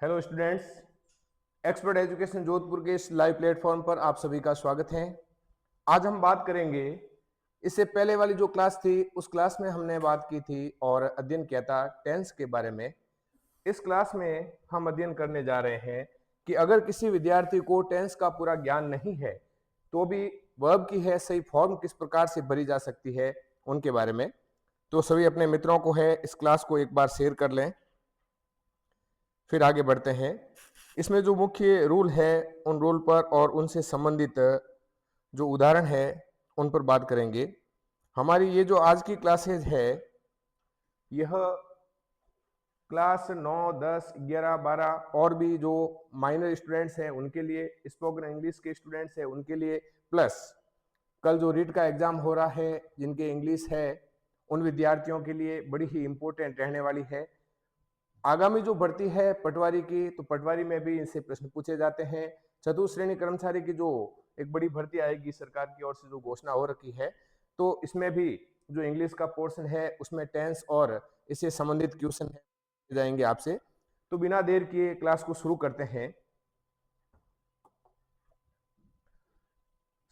Hello students, expert education Jodhpur के इस live platform पर आप सभी का स्वागत है। आज हम बात करेंगे, इससे पहले वाली जो क्लास थी उस क्लास में हमने बात की थी और अध्ययन किया था टेंस के बारे में। इस क्लास में हम अध्ययन करने जा रहे हैं कि अगर किसी विद्यार्थी को टेंस का पूरा ज्ञान नहीं है तो भी वर्ब की है सही फॉर्म किस प्रकार से भरी जा सकती है उनके बारे में। तो सभी अपने मित्रों को है इस क्लास को एक बार शेयर कर लें, फिर आगे बढ़ते हैं। इसमें जो मुख्य रूल है उन रूल पर और उनसे संबंधित जो उदाहरण है उन पर बात करेंगे। हमारी ये जो आज की क्लासेज है यह क्लास 9, 10, 11, 12 और भी जो माइनर स्टूडेंट्स हैं उनके लिए, स्पोकन इंग्लिश के स्टूडेंट्स हैं उनके लिए, प्लस कल जो रीट का एग्जाम हो रहा है जिनके इंग्लिश है उन विद्यार्थियों के लिए बड़ी ही इंपॉर्टेंट रहने वाली है। आगामी जो भर्ती है पटवारी की, तो पटवारी में भी इनसे प्रश्न पूछे जाते हैं। चतुर्थ श्रेणी कर्मचारी की जो एक बड़ी भर्ती आएगी सरकार की ओर से जो घोषणा हो रखी है, तो इसमें भी जो इंग्लिश का पोर्शन है उसमें टेंस और इससे संबंधित क्वेश्चन जाएंगे आपसे। तो बिना देर किए क्लास को शुरू करते हैं।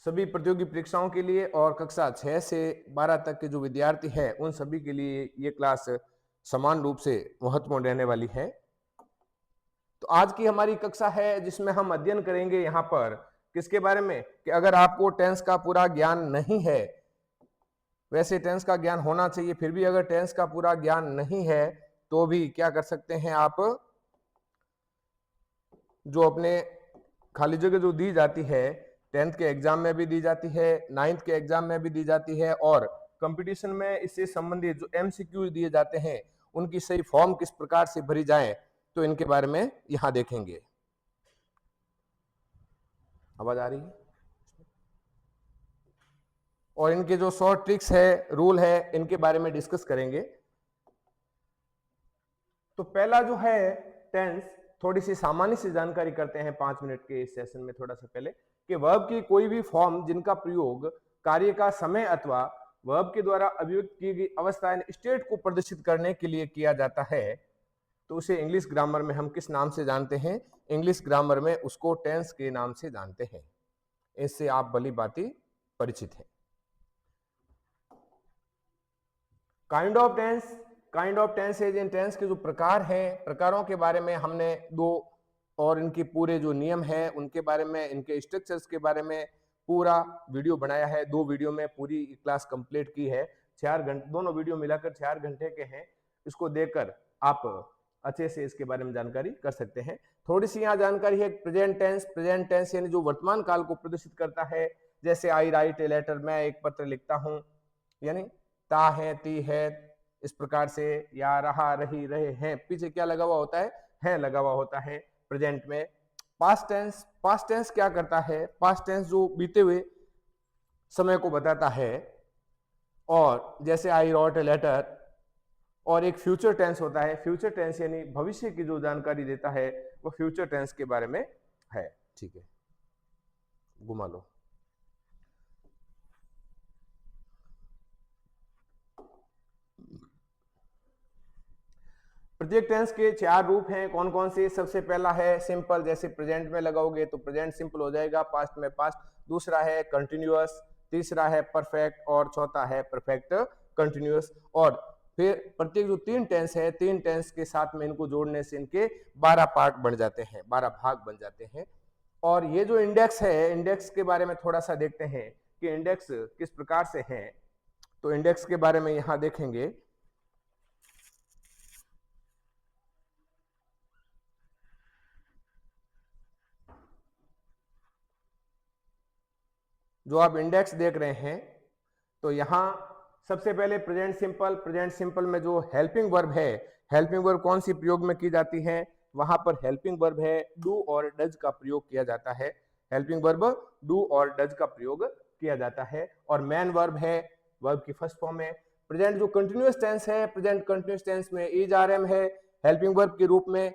सभी प्रतियोगी परीक्षाओं के लिए और कक्षा 6 से 12 तक के जो विद्यार्थी हैं उन सभी के लिए ये क्लास समान रूप से महत्वपूर्ण रहने वाली है। तो आज की हमारी कक्षा है जिसमें हम अध्ययन करेंगे यहाँ पर किसके बारे में कि अगर आपको टेंस का पूरा ज्ञान नहीं है, वैसे टेंस का ज्ञान होना चाहिए, फिर भी अगर टेंस का पूरा ज्ञान नहीं है तो भी क्या कर सकते हैं आप, जो अपने खाली जगह जो दी जाती है 10th के एग्जाम में भी दी जाती है, 9th के एग्जाम में भी दी जाती है और कंपटीशन में इससे संबंधित जो MCQ दिए जाते हैं उनकी सही फॉर्म किस प्रकार से भरी जाए, तो इनके बारे में यहां देखेंगे। आवाज आ रही है? और इनके जो शॉर्ट ट्रिक्स है, रूल है, इनके बारे में डिस्कस करेंगे। तो पहला जो है टेंस, थोड़ी सी सामान्य सी जानकारी करते हैं 5 मिनट के इस सेशन में थोड़ा सा पहले, कि वर्ब की कोई भी फॉर्म जिनका प्रयोग कार्य का समय अथवा वर्ब के द्वारा अभिव्यक्त की गई अवस्था यानी स्टेट को प्रदर्शित करने के लिए किया जाता है, तो उसे इंग्लिश ग्रामर में हम किस नाम से जानते हैं? इंग्लिश ग्रामर में उसको टेंस के नाम से जानते हैं। इससे आप भली भांति परिचित हैं। Kind of tense, kind of tenses इन टेंस के जो प्रकार हैं, प्रकारों के बारे में हमने दो और इनके पूरे जो नियम हैं उनके बारे में, इनके स्ट्रक्चर्स के बारे में पूरा वीडियो बनाया है। 2 वीडियो में पूरी क्लास कंप्लीट की है। 4 घंटे, दोनों वीडियो मिलाकर 4 घंटे के हैं। इसको देखकर आप अच्छे से इसके बारे में जानकारी कर सकते हैं। थोड़ी सी यहाँ जानकारी है प्रेजेंट टेंस। प्रेजेंट टेंस यानी जो वर्तमान काल को प्रदर्शित करता है, जैसे आई राइट ए लेटर, मैं एक पत्र लिखता हूं, यानी ता है, ती है, इस प्रकार से, या रहा, रही, रहे, हैं, पीछे क्या लगा हुआ होता है लगा हुआ होता है प्रेजेंट में। पास्ट टेंस, पास्ट टेंस क्या करता है? पास्ट टेंस जो बीते हुए समय को बताता है, और जैसे आई रॉट ए लेटर। और एक फ्यूचर टेंस होता है, फ्यूचर टेंस यानी भविष्य की जो जानकारी देता है वो फ्यूचर टेंस के बारे में है। ठीक है, घुमा लो। प्रत्येक टेंस के 4 रूप हैं। कौन कौन से? सबसे पहला है सिंपल, जैसे प्रेजेंट में लगाओगे तो प्रेजेंट सिंपल हो जाएगा, पास्ट में पास्ट। दूसरा है कंटिन्यूअस, तीसरा है परफेक्ट और चौथा है परफेक्ट कंटिन्यूअस। और फिर प्रत्येक जो 3 टेंस है, 3 टेंस के साथ में इनको जोड़ने से इनके 12 पार्ट बन जाते हैं, 12 भाग बन जाते हैं। और ये जो इंडेक्स है, इंडेक्स के बारे में थोड़ा सा देखते हैं कि इंडेक्स किस प्रकार से है। तो इंडेक्स के बारे में यहां देखेंगे। जो आप इंडेक्स देख रहे हैं, तो यहां सबसे पहले प्रेजेंट सिंपल। प्रेजेंट सिंपल में जो हेल्पिंग वर्ब है, हेल्पिंग वर्ब कौन सी प्रयोग में की जाती है? वहां पर हेल्पिंग वर्ब है डू और डज का प्रयोग किया जाता है। हेल्पिंग वर्ब डू और डज का प्रयोग किया जाता है। और मेन वर्ब है, वर्ब की फर्स्ट फॉर्म है। प्रेजेंट जो कंटिन्यूअस टेंस है, प्रेजेंट कंटिन्यूअस टेंस में इज आर एम है हेल्पिंग वर्ब के रूप में।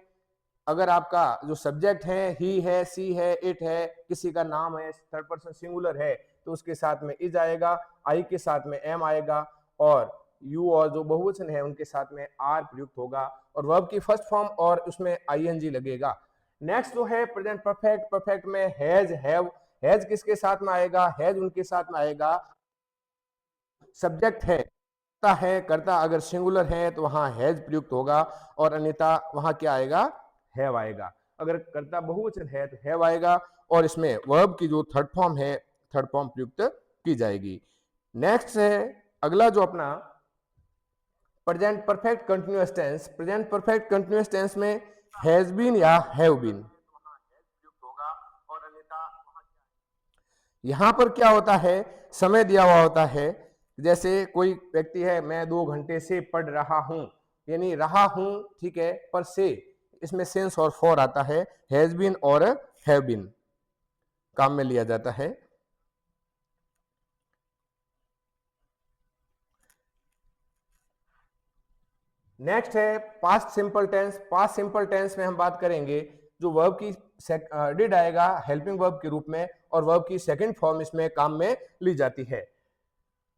अगर आपका जो सब्जेक्ट है ही है, सी है, इट है, किसी का नाम है, थर्ड पर्सन सिंगुलर है, तो उसके साथ में इज आएगा, आई के साथ में एम आएगा। और यू और जो बहुवचन है उनके साथ में आर प्रयुक्त होगा और वर्ब की फर्स्ट फॉर्म और उसमें आईएनजी लगेगा। नेक्स्ट जो है प्रेजेंट परफेक्ट, परफेक्ट में हैज, हैव, हैज किसके साथ में आएगा, हैज उनके साथ में आएगा, सब्जेक्ट है करता अगर सिंगुलर है तो वहां हैज प्रयुक्त होगा और अन्यथा वहां क्या आएगा, हैव आएगा। अगर कर्ता बहुवचन है तो हैव आएगा और इसमें वर्ब की जो थर्ड फॉर्म है, थर्ड फॉर्म प्रयुक्त की जाएगी। नेक्स्ट है अगला जो अपना present perfect continuous tense. Present perfect continuous tense में हैज बीन या हैव बीन, यहां पर क्या होता है, समय दिया हुआ होता है। जैसे कोई व्यक्ति है, मैं 2 घंटे से पढ़ रहा हूं, यानी रहा हूं, ठीक है, पर से इसमें सेंस और फॉर आता है, हैज बीन और हैव बीन काम में लिया जाता है। नेक्स्ट है past simple tense. Past simple tense में हम बात करेंगे जो वर्ब की डिड आएगा हेल्पिंग वर्ब के रूप में और वर्ब की सेकंड फॉर्म इसमें काम में ली जाती है।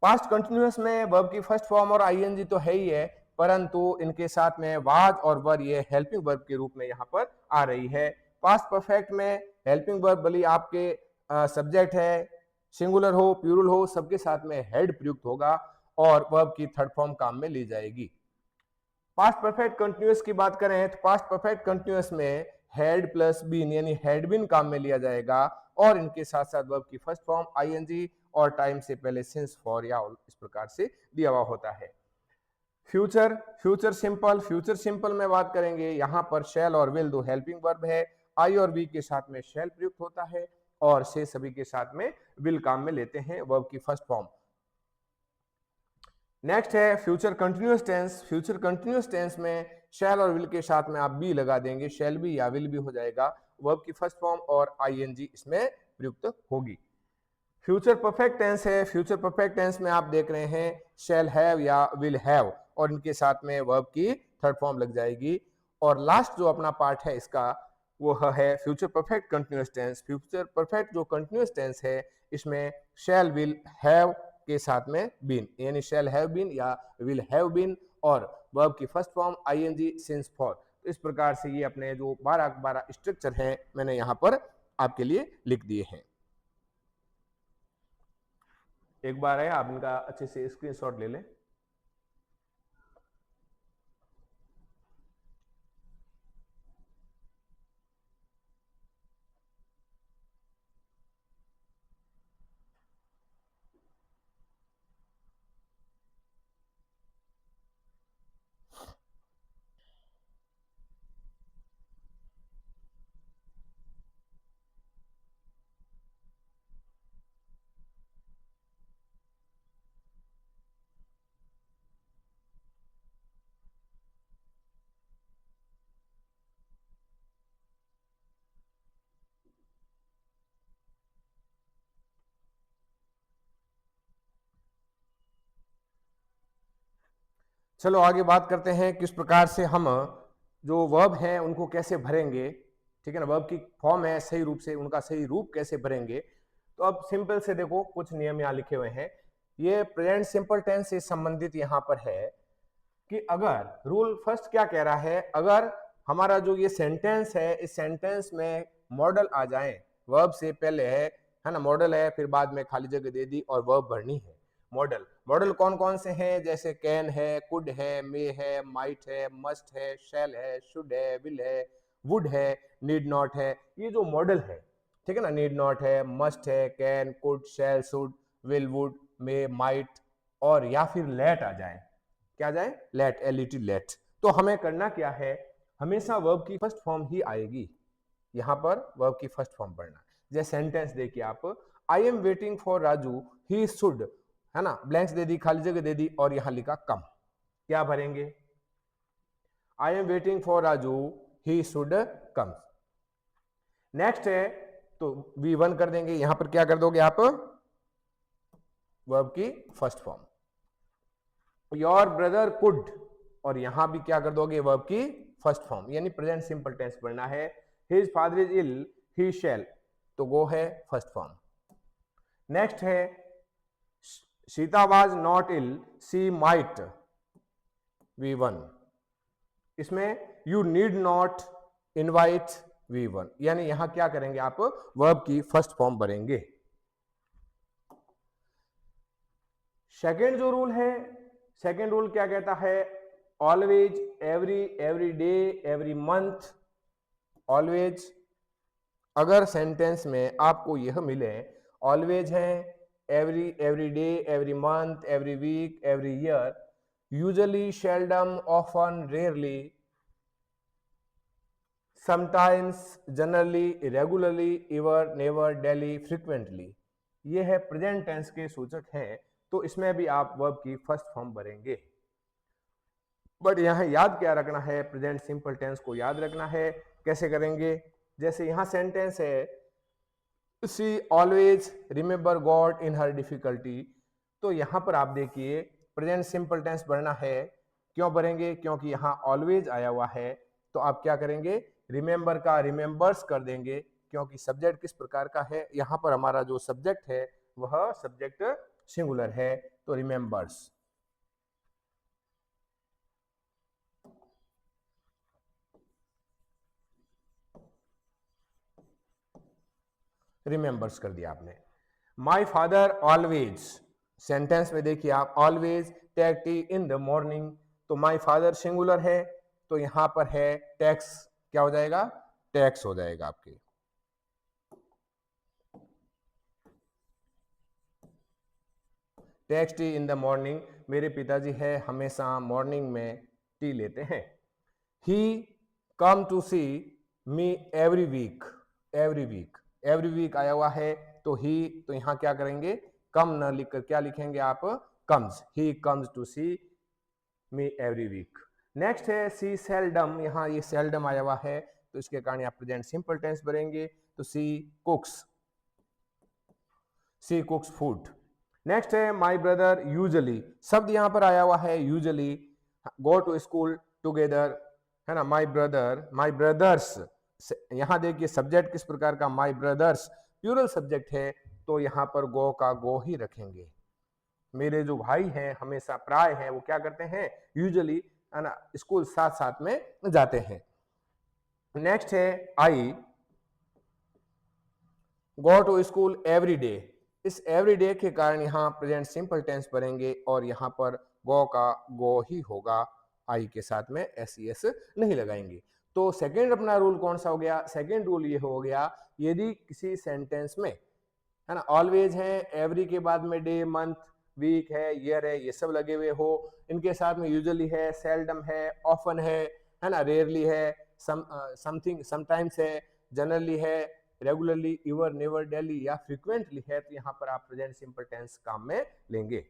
पास्ट कंटिन्यूअस में वर्ब की फर्स्ट फॉर्म और आईएनजी तो है ही है, परंतु इनके साथ में वाज और वर ये हेल्पिंग वर्ब के रूप में यहाँ पर आ रही है। पास्ट परफेक्ट में हेल्पिंग वर्ब भले आपके सब्जेक्ट है, सिंगुलर हो प्लूरल हो, सबके साथ में हेड प्रयुक्त होगा और वर्ब की थर्ड फॉर्म काम में ली जाएगी। पास्ट परफेक्ट कंटिन्यूअस की बात करें तो पास्ट परफेक्ट कंटिन्यूअस में हैड प्लस बीन यानी हैड बीन काम में लिया जाएगा और इनके साथ साथ वर्ब की फर्स्ट फॉर्म आईएनजी और टाइम से पहले सिंस, फॉर या इस प्रकार से दिया हुआ होता है। Future, future simple. Future simple में बात करेंगे, यहां पर शैल और विल दो हेल्पिंग वर्ब है, आई और वी के साथ में शैल प्रयुक्त होता है और से सभी के साथ में विल काम में लेते हैं वर्ब की फर्स्ट फॉर्म। नेक्स्ट है future continuous tense. Future continuous tense में शैल और विल के साथ में आप बी लगा देंगे, शैल बी या विल बी हो जाएगा, वर्ब की फर्स्ट फॉर्म और आईएनजी इसमें प्रयुक्त होगी। फ्यूचर परफेक्ट टेंस है। फ्यूचर परफेक्ट टेंस में आप देख रहे हैं शैल हैव या विल हैव और इनके साथ में वर्ब की थर्ड फॉर्म लग जाएगी। और लास्ट जो अपना पार्ट है इसका वो है future perfect continuous tense. Future perfect जो कंटिन्यूअस टेंस है इसमें शैल विल हैव के साथ में बीन यानी शैल हैव बीन या विल हैव बीन और वर्ब की first form ING since for. तो इस प्रकार से ये अपने जो 12 स्ट्रक्चर हैं मैंने यहाँ पर आपके लिए लिख दिए हैं। एक बार है आप इनका अच्छे से स्क्रीनशॉट ले लें। चलो आगे बात करते हैं किस प्रकार से हम जो वर्ब हैं उनको कैसे भरेंगे, ठीक है ना, वर्ब की फॉर्म है सही रूप से उनका सही रूप कैसे भरेंगे। तो अब सिंपल से देखो कुछ नियम यहाँ लिखे हुए हैं। ये प्रेजेंट सिंपल टेंस से संबंधित यहाँ पर है कि अगर रूल फर्स्ट क्या कह रहा है, अगर हमारा जो ये सेंटेंस है इस सेंटेंस में मॉडल आ जाए, वर्ब से पहले है ना, मॉडल है फिर बाद में खाली जगह दे दी और वर्ब भरनी है। मॉडल, मॉडल कौन कौन से हैं, जैसे कैन है, कुड है, मे है, माइट है, मस्ट है, शैल है, शुड है, विल है, वुड है, नीड नॉट है, ये जो मॉडल है, ठीक है ना, नीड नॉट है, मस्ट है, can, could, shall, should, will, would, may, might और या फिर लेट आ जाए, क्या जाए, लेट, एलईटी लेट। तो हमें करना क्या है, हमेशा वर्ब की फर्स्ट फॉर्म ही आएगी, यहां पर वर्ब की फर्स्ट फॉर्म पढ़ना। जैसे सेंटेंस देखिए आप, I am waiting for Raju he should, है ना, ब्लैंक्स दे दी, खाली जगह दे दी और यहां लिखा कम, क्या भरेंगे, I am waiting for Raju he should come. Next है तो V1 कर देंगे, यहां पर क्या कर दोगे आप, वर्ब की first form. Your brother could और यहां भी क्या कर दोगे, वर्ब की फर्स्ट फॉर्म, यानी प्रेजेंट सिंपल टेंस पढ़ना है। His father is ill he shall, तो वो है फर्स्ट फॉर्म। नेक्स्ट है Sita was not ill, she might V1। इसमें you need not invite V1, यानी यहां क्या करेंगे आप, वर्ब की फर्स्ट फॉर्म भरेंगे। सेकेंड जो रूल है, सेकेंड रूल क्या कहता है, always, every, every day, every month. Always, अगर सेंटेंस में आपको यह मिले, ऑलवेज है, every, every day, every month, every week, every year, usually, seldom, often, rarely, sometimes, generally, regularly, ever, never, daily, frequently, ये है प्रेजेंट टेंस के सूचक हैं। तो इसमें भी आप वर्ब की फर्स्ट फॉर्म भरेंगे। बट यहां याद क्या रखना है, प्रेजेंट सिंपल टेंस को याद रखना है। कैसे करेंगे, जैसे यहां सेंटेंस है, she always remember God in her difficulty, तो यहां पर आप देखिए प्रेजेंट सिंपल टेंस भरना है। क्यों भरेंगे, क्योंकि यहां ऑलवेज आया हुआ है। तो आप क्या करेंगे, रिमेंबर का रिमेंबर्स कर देंगे, क्योंकि सब्जेक्ट किस प्रकार का है, यहां पर हमारा जो सब्जेक्ट है वह सब्जेक्ट सिंगुलर है, तो रिमेंबर्स। रिमेंबर्स कर दिया आपने। माई फादर ऑलवेज, सेंटेंस में देखिए आप, always take tea in the morning, तो माई फादर सिंगुलर है, तो यहां पर है टेक्स, क्या हो जाएगा, टैक्स हो जाएगा आपके। Takes tea in the morning, मेरे पिताजी है हमेशा मॉर्निंग में टी लेते हैं। He come to see me every week, every week, every week आया हुआ है, तो ही, तो यहां क्या करेंगे, कम न लिखकर क्या लिखेंगे आप, comes, he comes to see me every week. Next है सी सेल्डम, यहां ये सेल्डम आया हुआ है, तो इसके कारण आप प्रेजेंट सिंपल टेंस भरेंगे, तो सी कुक्स, सी कुक्स फूड। नेक्स्ट है माई ब्रदर यूजली, शब्द यहां पर आया हुआ है usually, go to school together, है ना, माई ब्रदर, माई ब्रदर्स, यहां देखिए सब्जेक्ट किस प्रकार का, माई ब्रदर्स, प्लूरल सब्जेक्ट है, तो यहां पर गो का गो ही रखेंगे। मेरे जो भाई हैं हमेशा प्राय हैं, वो क्या करते हैं, यूजुअली, है ना, स्कूल साथ साथ में जाते हैं। नेक्स्ट है I go to school every day, इस एवरी डे के कारण यहां प्रेजेंट सिंपल टेंस भरेंगे, और यहां पर गो का गो ही होगा, आई के साथ में एस नहीं लगाएंगे। तो सेकेंड अपना रूल कौन सा हो गया, सेकेंड रूल ये हो गया, यदि किसी सेंटेंस में, है ना, ऑलवेज है, एवरी के बाद में डे, मंथ, वीक है, ईयर है, ये सब लगे हुए हो, इनके साथ में यूजुअली है, सेल्डम है, ऑफन है ना, रेयरली है, समथिंग, समटाइम्स है, जनरली है, रेगुलरली, एवर, नेवर, डेली या फ्रीक्वेंटली है, तो यहां पर आप प्रेजेंट सिंपल टेंस काम में लेंगे।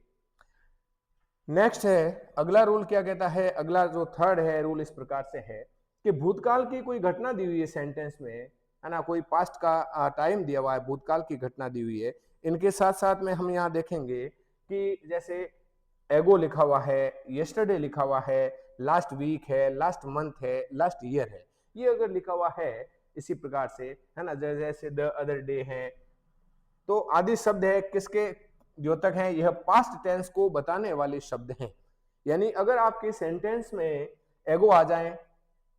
नेक्स्ट है, अगला रूल क्या कहता है, अगला जो थर्ड है रूल इस प्रकार से है कि भूतकाल की कोई घटना दी हुई है सेंटेंस में, है ना, कोई पास्ट का टाइम दिया हुआ है, भूतकाल की घटना दी हुई है, इनके साथ साथ में हम यहाँ देखेंगे कि जैसे एगो लिखा हुआ है, यस्टरडे लिखा हुआ है, लास्ट वीक है, लास्ट मंथ है, लास्ट ईयर है, ये अगर लिखा हुआ है इसी प्रकार से, है ना, जैसे द अदर डे है, तो आदि शब्द है किसके द्योतक हैं, यह पास्ट टेंस को बताने वाले शब्द हैं। यानी अगर आपके सेंटेंस में एगो आ जाए,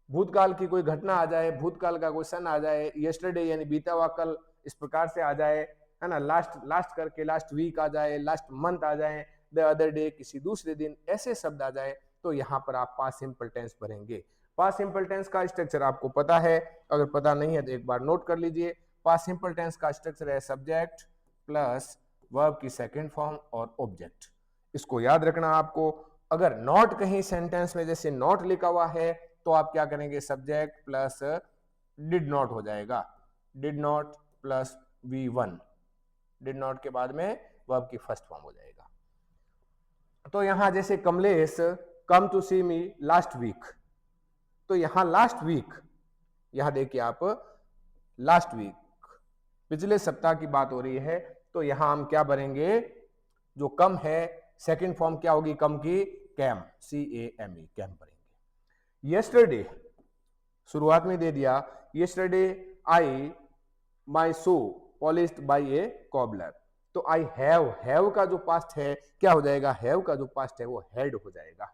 भूतकाल की कोई घटना आ जाए, भूतकाल का कोई सन आ जाए, यस्टरडे यानी बीता हुआ कल, इस प्रकार से आ जाए, है ना, लास्ट, लास्ट करके लास्ट वीक आ जाए, लास्ट मंथ आ जाए, द अदर डे किसी दूसरे दिन, ऐसे शब्द आ जाए, तो यहां पर आप पास्ट सिंपल टेंस भरेंगे। पास्ट सिंपल टेंस का स्ट्रक्चर आपको पता है, अगर पता नहीं है तो एक बार नोट कर लीजिए। पास्ट सिंपल टेंस का स्ट्रक्चर है सब्जेक्ट प्लस वर्ब की सेकेंड फॉर्म और ऑब्जेक्ट, इसको याद रखना आपको। अगर नॉट कहीं सेंटेंस में जैसे नॉट लिखा हुआ है, तो आप क्या करेंगे, सब्जेक्ट प्लस डिड नॉट हो जाएगा, did not plus V1, did not के बाद में वर्ब की फर्स्ट फॉर्म हो जाएगा। तो यहां जैसे Kamlesh come to see me last week, तो यहां लास्ट वीक, यहां देखिए आप, लास्ट वीक, पिछले सप्ताह की बात हो रही है, तो यहां हम क्या भरेंगे, जो कम है सेकंड फॉर्म क्या होगी कम की, कैम, CAME, कैम भरेंगे। यस्टरडे शुरुआत में दे दिया, yesterday I my shoe polished by a cobbler, तो आई हैव का जो पास्ट है क्या हो जाएगा, हैव का जो पास्ट है वो हैड हो जाएगा,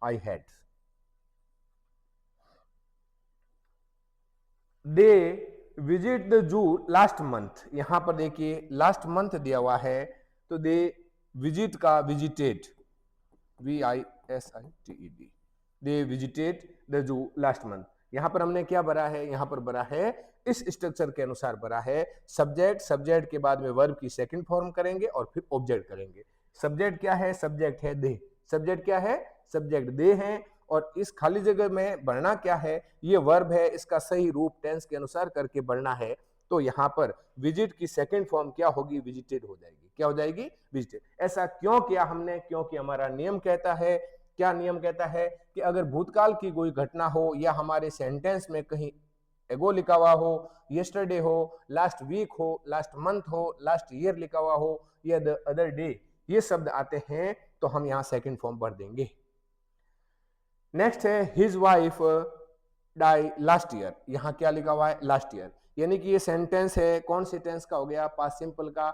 I had. They visit the zoo last month, यहां पर देखिए लास्ट मंथ दिया हुआ है, तो दे विजिट का visited, VISITED, they visited the zoo last month. यहां पर हमने क्या भरा है, यहां पर भरा है इस स्ट्रक्चर के अनुसार भरा है, सब्जेक्ट, सब्जेक्ट के बाद में वर्ब की सेकंड फॉर्म करेंगे और फिर ऑब्जेक्ट करेंगे। सब्जेक्ट क्या है, सब्जेक्ट है दे, सब्जेक्ट क्या है, सब्जेक्ट दे हैं, और इस खाली जगह में भरना क्या है, ये वर्ब है, इसका सही रूप टेंस के अनुसार करके भरना है। तो यहाँ पर विजिट की सेकंड फॉर्म क्या होगी, विजिटेड हो जाएगी, क्या हो जाएगी, विजिटेड। ऐसा क्यों किया हमने, क्योंकि हमारा नियम कहता है, क्या नियम कहता है कि अगर भूतकाल की कोई घटना हो या हमारे सेंटेंस में कहीं एगो लिखा हुआ हो, यस्टरडे हो, लास्ट वीक हो, लास्ट मंथ हो, लास्ट ईयर लिखा हुआ हो, या द अदर डे, ये शब्द आते हैं तो हम यहाँ सेकंड फॉर्म भर देंगे। नेक्स्ट है his wife die last year, यहाँ क्या लिखा हुआ है, लास्ट ईयर, यानी कि ये सेंटेंस है कौन से टेंस का हो गया, पास्ट सिंपल का,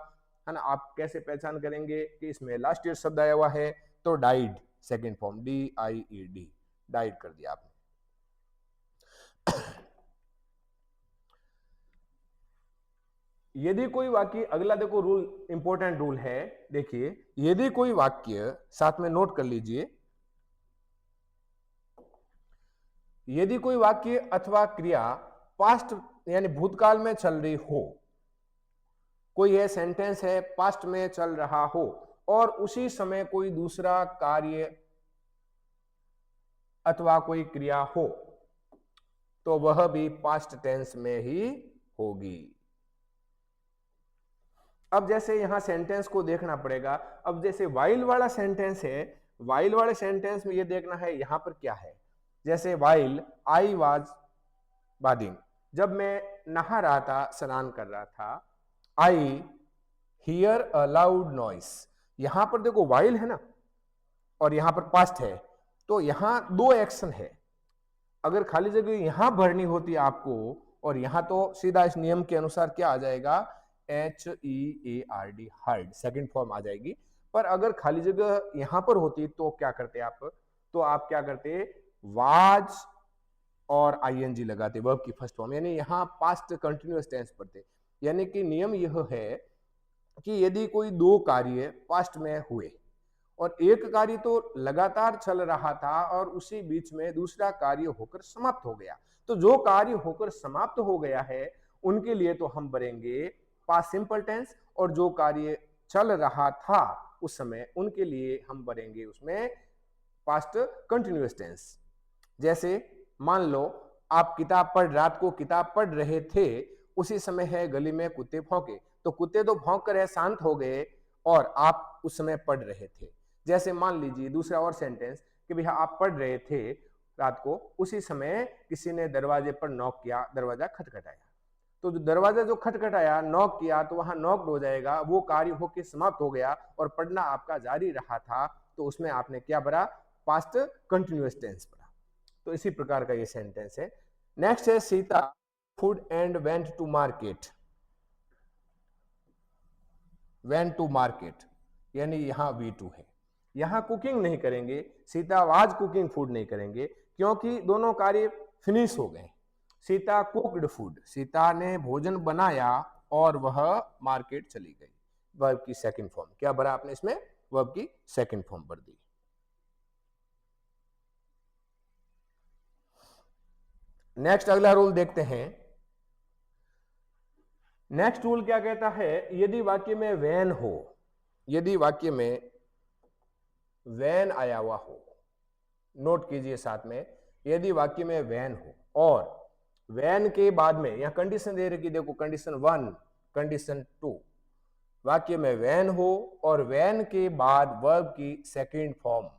है ना। आप कैसे पहचान करेंगे कि इसमें लास्ट ईयर शब्द आया हुआ है, तो died second form, DIED, died कर दिया आपने। यदि कोई वाक्य, अगला देखो रूल, इंपॉर्टेंट रूल है, देखिए यदि कोई वाक्य, साथ में नोट कर लीजिए, यदि कोई वाक्य अथवा क्रिया पास्ट यानी भूतकाल में चल रही हो, कोई है सेंटेंस है पास्ट में चल रहा हो और उसी समय कोई दूसरा कार्य अथवा कोई क्रिया हो, तो वह भी पास्ट टेंस में ही होगी। अब जैसे यहां सेंटेंस को देखना पड़ेगा, अब जैसे वाइल वाला सेंटेंस है, वाइल वाले सेंटेंस में ये देखना है यहां पर क्या है, जैसे वाइल आई वाज बादिंग, जब मैं नहा रहा था, स्नान कर रहा था, I hear a loud noise, यहां पर देखो वाइल है ना और यहां पर पास्ट है, तो यहां दो एक्शन है। अगर खाली जगह यहां भरनी होती आपको, और यहां तो सीधा इस नियम के अनुसार क्या आ जाएगा, HEARD, हर्ड, सेकंड फॉर्म आ जाएगी। पर अगर खाली जगह यहां पर होती तो क्या करते आप, तो आप क्या करते, वाज और ING लगाते वर्ब की फर्स्ट फॉर्म, यानी यहां पास्ट कंटिन्यूअस टेंस पढ़ते। यानी कि नियम यह है कि यदि कोई दो कार्य पास्ट में हुए और एक कार्य तो लगातार चल रहा था और उसी बीच में दूसरा कार्य होकर समाप्त हो गया, तो जो कार्य होकर समाप्त हो गया है उनके लिए तो हम भरेंगे पास्ट सिंपल टेंस, और जो कार्य चल रहा था उस समय उनके लिए हम भरेंगे उसमें पास्ट कंटिन्यूअस टेंस। जैसे मान लो आप किताब पढ़, रात को किताब पढ़ रहे थे, उसी समय है गली में कुत्ते भौंके, तो कुत्ते तो भौंक कर है शांत हो गए और आप उस समय पढ़ रहे थे। जैसे मान लीजिए दूसरा और सेंटेंस कि भैया आप पढ़ रहे थे रात को, उसी समय किसी ने दरवाजे पर नॉक किया, दरवाजा खटखटाया, तो जो दरवाजा जो खटखटाया, नॉक किया, तो वहां नॉक्ड हो जाएगा, वो कार्य होकर समाप्त हो गया और पढ़ना आपका जारी रहा था, तो उसमें आपने क्या भरा, पास्ट कंटिन्यूअस टेंस भरा। तो इसी प्रकार का ये सेंटेंस है। नेक्स्ट है Sita food and went to market, went to market, यानी यहां V2 है, यहां कुकिंग नहीं करेंगे, सीता वाज कुकिंग फूड नहीं करेंगे, क्योंकि दोनों कार्य फिनिश हो गए। सीता कुक्ड फूड, सीता ने भोजन बनाया और वह मार्केट चली गई, वर्ब की सेकंड फॉर्म, क्या भरा आपने इसमें, वर्ब की सेकंड फॉर्म भर दी। नेक्स्ट अगला रूल देखते हैं। नेक्स्ट रूल क्या कहता है, यदि वाक्य में वैन हो, यदि वाक्य में वैन आया हुआ हो, नोट कीजिए साथ में, यदि वाक्य में वैन हो और वैन के बाद में यहां कंडीशन दे रही, देखो कंडीशन 1, कंडीशन 2, वाक्य में वैन हो और वैन के बाद वर्ब की सेकंड फॉर्म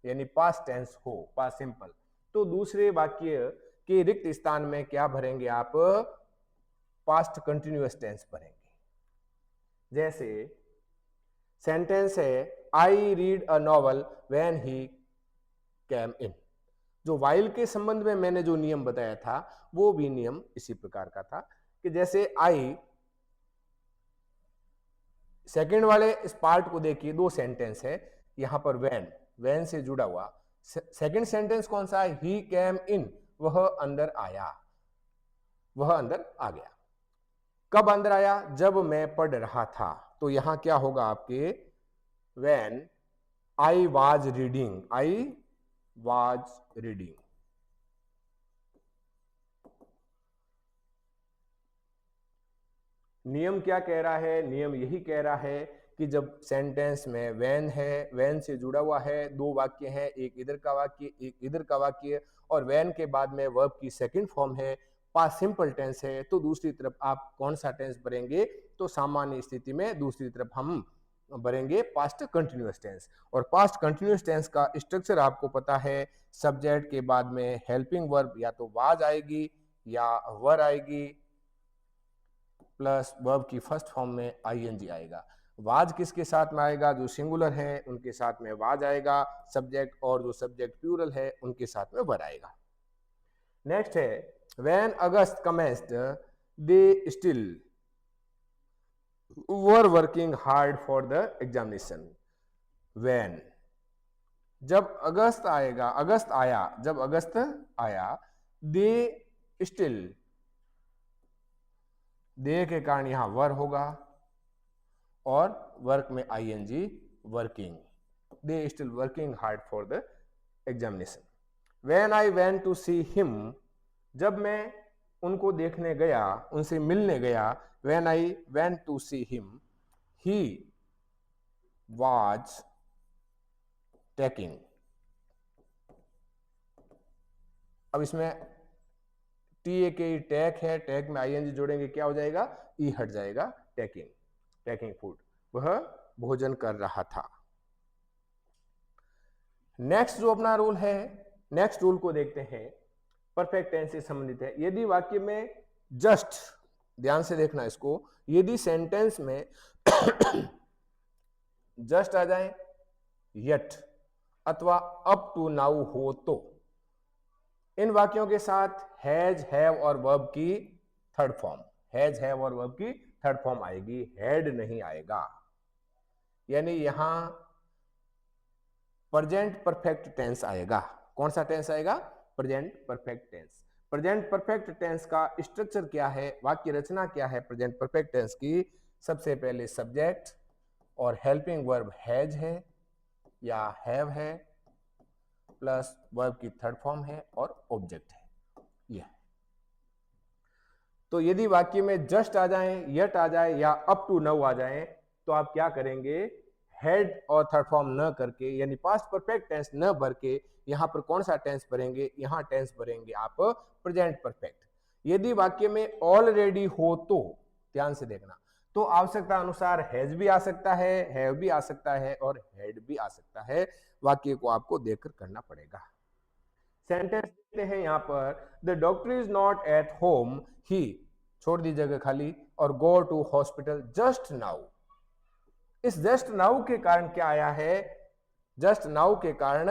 यानी पास्ट टेंस हो, पास्ट सिंपल, तो दूसरे वाक्य के रिक्त स्थान में क्या भरेंगे आप, पास्ट कंटिन्यूअस टेंस भरेंगे। जैसे सेंटेंस है I read a novel when he came in, जो वाइल के संबंध में मैंने जो नियम बताया था वो भी नियम इसी प्रकार का था कि जैसे आई सेकंड वाले इस पार्ट को देखिए, दो सेंटेंस है यहां पर, वैन से जुड़ा हुआ। सेकंड सेंटेंस कौन सा है? ही केम इन, वह अंदर आया, वह अंदर आ गया। कब अंदर आया? जब मैं पढ़ रहा था। तो यहां क्या होगा आपके? When I was reading, I was reading. नियम क्या कह रहा है? नियम यही कह रहा है कि जब सेंटेंस में व्हेन है, व्हेन से जुड़ा हुआ है, दो वाक्य हैं, एक इधर का वाक्य, एक इधर का वाक्य, और व्हेन के बाद में वर्ब की सेकंड फॉर्म है, पास्ट सिंपल टेंस है, तो दूसरी तरफ आप कौन सा टेंस भरेंगे? तो सामान्य स्थिति में दूसरी तरफ हम भरेंगे पास्ट कंटिन्यूअस टेंस। और पास्ट कंटिन्यूअस टेंस का स्ट्रक्चर आपको पता है, सब्जेक्ट के बाद में हेल्पिंग वर्ब या तो वाज आएगी या वर आएगी, प्लस वर्ब की फर्स्ट फॉर्म में आईएनजी आएगा। वाज किसके साथ में आएगा? जो सिंगुलर है उनके साथ में वाज आएगा, सब्जेक्ट, और जो सब्जेक्ट प्लूरल है उनके साथ में वर आएगा। नेक्स्ट है when August commenced they still were working hard for the examination. When, जब अगस्त आएगा, अगस्त आया, जब अगस्त आया, दे स्टिल, दे के कारण यहां वर होगा, और वर्क में ING, working, they still working hard for the examination. When I went to see him, जब मैं उनको देखने गया, उनसे मिलने गया, when I went to see him, he was taking. अब इसमें टी ए के टैक है, टैक में आईएनजी जोड़ेंगे, क्या हो जाएगा? ई हट जाएगा, टेकिंग, टेकिंग फूड, वह भोजन कर रहा था। नेक्स्ट जो अपना रूल है, नेक्स्ट रूल को देखते हैं, परफेक्ट टेंस से संबंधित है। यदि वाक्य में जस्ट, ध्यान से देखना इसको, यदि सेंटेंस में जस्ट आ जाए, यट अथवा अप टू नाउ हो, तो इन वाक्यों के साथ हैज, हैव और वर्ब की थर्ड फॉर्म, हैज, हैव और वर्ब की थर्ड फॉर्म आएगी, हैड नहीं आएगा। यानी यहां प्रेजेंट परफेक्ट टेंस आएगा। कौन सा टेंस आएगा? Present perfect tense. Present perfect tense का स्ट्रक्चर क्या है, वाक्य रचना क्या है प्रेजेंट परफेक्ट टेंस की? सबसे पहले सब्जेक्ट और हेल्पिंग वर्ब हैज है या हैव है, प्लस वर्ब की थर्ड फॉर्म है और ऑब्जेक्ट है, यह। तो यदि वाक्य में जस्ट आ जाए, यट आ जाए या अप टू नाउ आ जाए, तो आप क्या करेंगे? हेड और थर्ड फॉर्म न करके, यानी पास्ट परफेक्ट टेंस न भर के, यहां पर कौन सा टेंस भरेंगे? यहां टेंस भरेंगे आप प्रेजेंट परफेक्ट। यदि वाक्य में ऑलरेडी हो, तो ध्यान से देखना, तो आवश्यकता अनुसार हैज भी आ सकता है, हैव भी आ सकता है और हैड भी आ सकता है। वाक्य को आपको देखकर करना पड़ेगा। सेंटेंस देखते हैं यहां पर, the doctor is not at home, he, छोड़ दी जगह खाली, और go to hospital just now. इस जस्ट नाउ के कारण क्या आया है? जस्ट नाउ के कारण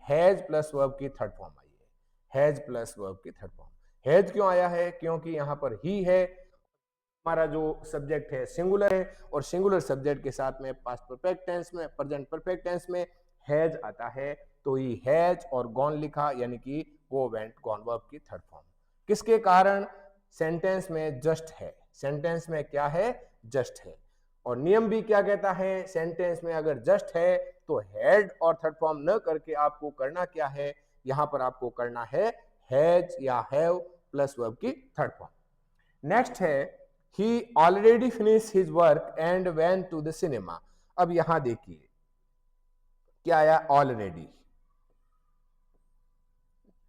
हैज प्लस वर्ब की थर्ड फॉर्म आई है, हैज प्लस वर्ब की थर्ड फॉर्म। हैज क्यों आया है? क्योंकि यहां पर ही है, हमारा जो सब्जेक्ट है सिंगुलर है, और सिंगुलर सब्जेक्ट के साथ में पास्ट परफेक्ट टेंस में, प्रेजेंट परफेक्ट टेंस में हैज आता है, तो ही हैज और गॉन लिखा, यानी कि गो, वेंट, गॉन वर्ब की थर्ड फॉर्म। किसके कारण? सेंटेंस में जस्ट है, सेंटेंस में क्या है? जस्ट है। और नियम भी क्या कहता है? सेंटेंस में अगर जस्ट है तो हैड और थर्ड फॉर्म न करके आपको करना क्या है? यहां पर आपको करना है हैज या हैव प्लस वर्ब की थर्ड फॉर्म। नेक्स्ट है he already finished his work and went to the cinema। अब यहां देखिए क्या आया? ऑलरेडी।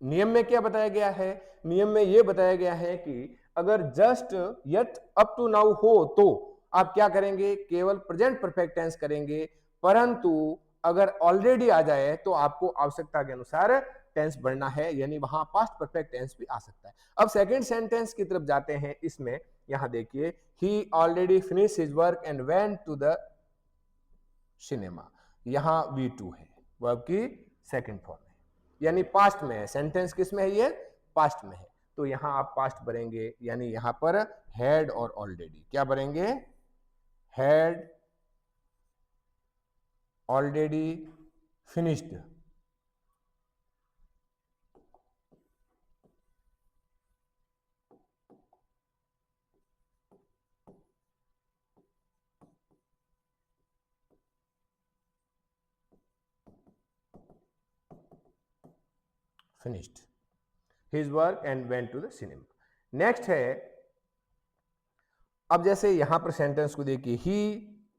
नियम में क्या बताया गया है? नियम में यह बताया गया है कि अगर just, yet, up to now हो, तो आप क्या करेंगे? केवल प्रेजेंट परफेक्ट टेंस करेंगे। परंतु अगर ऑलरेडी आ जाए तो आपको आवश्यकता के अनुसार टेंस बढ़ना है, यानी वहां पास्ट परफेक्ट टेंस भी आ सकता है। अब सेकंड सेंटेंस की तरफ जाते हैं। इसमें यहां देखिए, he already finish his work and went to the cinema. यहां V2 है, वर्ब की सेकंड फॉर्म है, यानी पास्ट में है। सेंटेंस किस में है? ये पास्ट में है, तो यहां आप पास्ट भरेंगे, यानी यहां पर हैड और ऑलरेडी क्या भरेंगे? Had already finished, finished his work and went to the cinema. Next है, अब जैसे यहां पर सेंटेंस को देखिए, he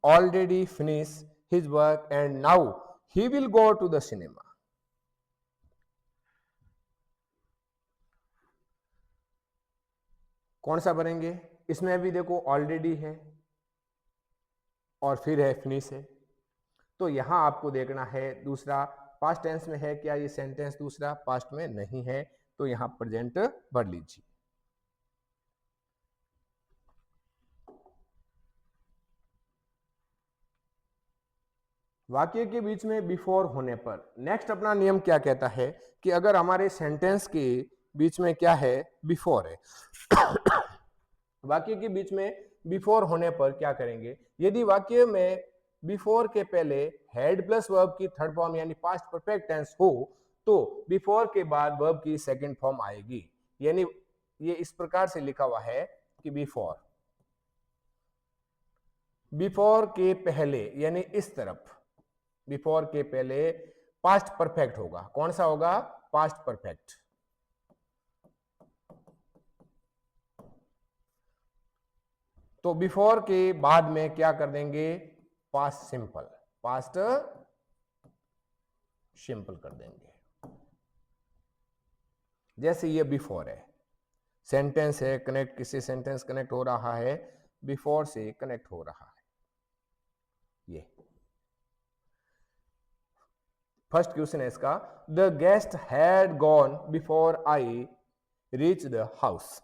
already finished his work and now he will go to the cinema. कौन सा भरेंगे? इसमें भी देखो ऑलरेडी है और फिर है फिनिश है, तो यहां आपको देखना है दूसरा पास्ट टेंस में है क्या ये सेंटेंस, दूसरा पास्ट में नहीं है, तो यहां प्रेजेंट भर लीजिए। वाक्य के बीच में बिफोर होने पर नेक्स्ट अपना नियम क्या कहता है कि अगर हमारे सेंटेंस के बीच में क्या है, बिफोर है, वाक्य के बीच में बिफोर होने पर क्या करेंगे, यदि वाक्य में बिफोर के पहले हेड प्लस वर्ब की थर्ड फॉर्म यानी पास्ट परफेक्ट टेंस हो तो बिफोर के बाद वर्ब की सेकंड फॉर्म आएगी। यानी ये इस प्रकार से लिखा हुआ है कि बिफोर, बिफोर के पहले यानी इस तरफ, बिफोर के पहले पास्ट परफेक्ट होगा। कौन सा होगा? Past perfect. तो बिफोर के बाद में क्या कर देंगे? पास्ट सिंपल, पास्ट सिंपल कर देंगे। जैसे ये बिफोर है, सेंटेंस है, कनेक्ट, किसी सेंटेंस कनेक्ट हो रहा है, बिफोर से कनेक्ट हो रहा है। ये फर्स्ट क्वेश्चन है इसका, the guest had gone before I reach the house.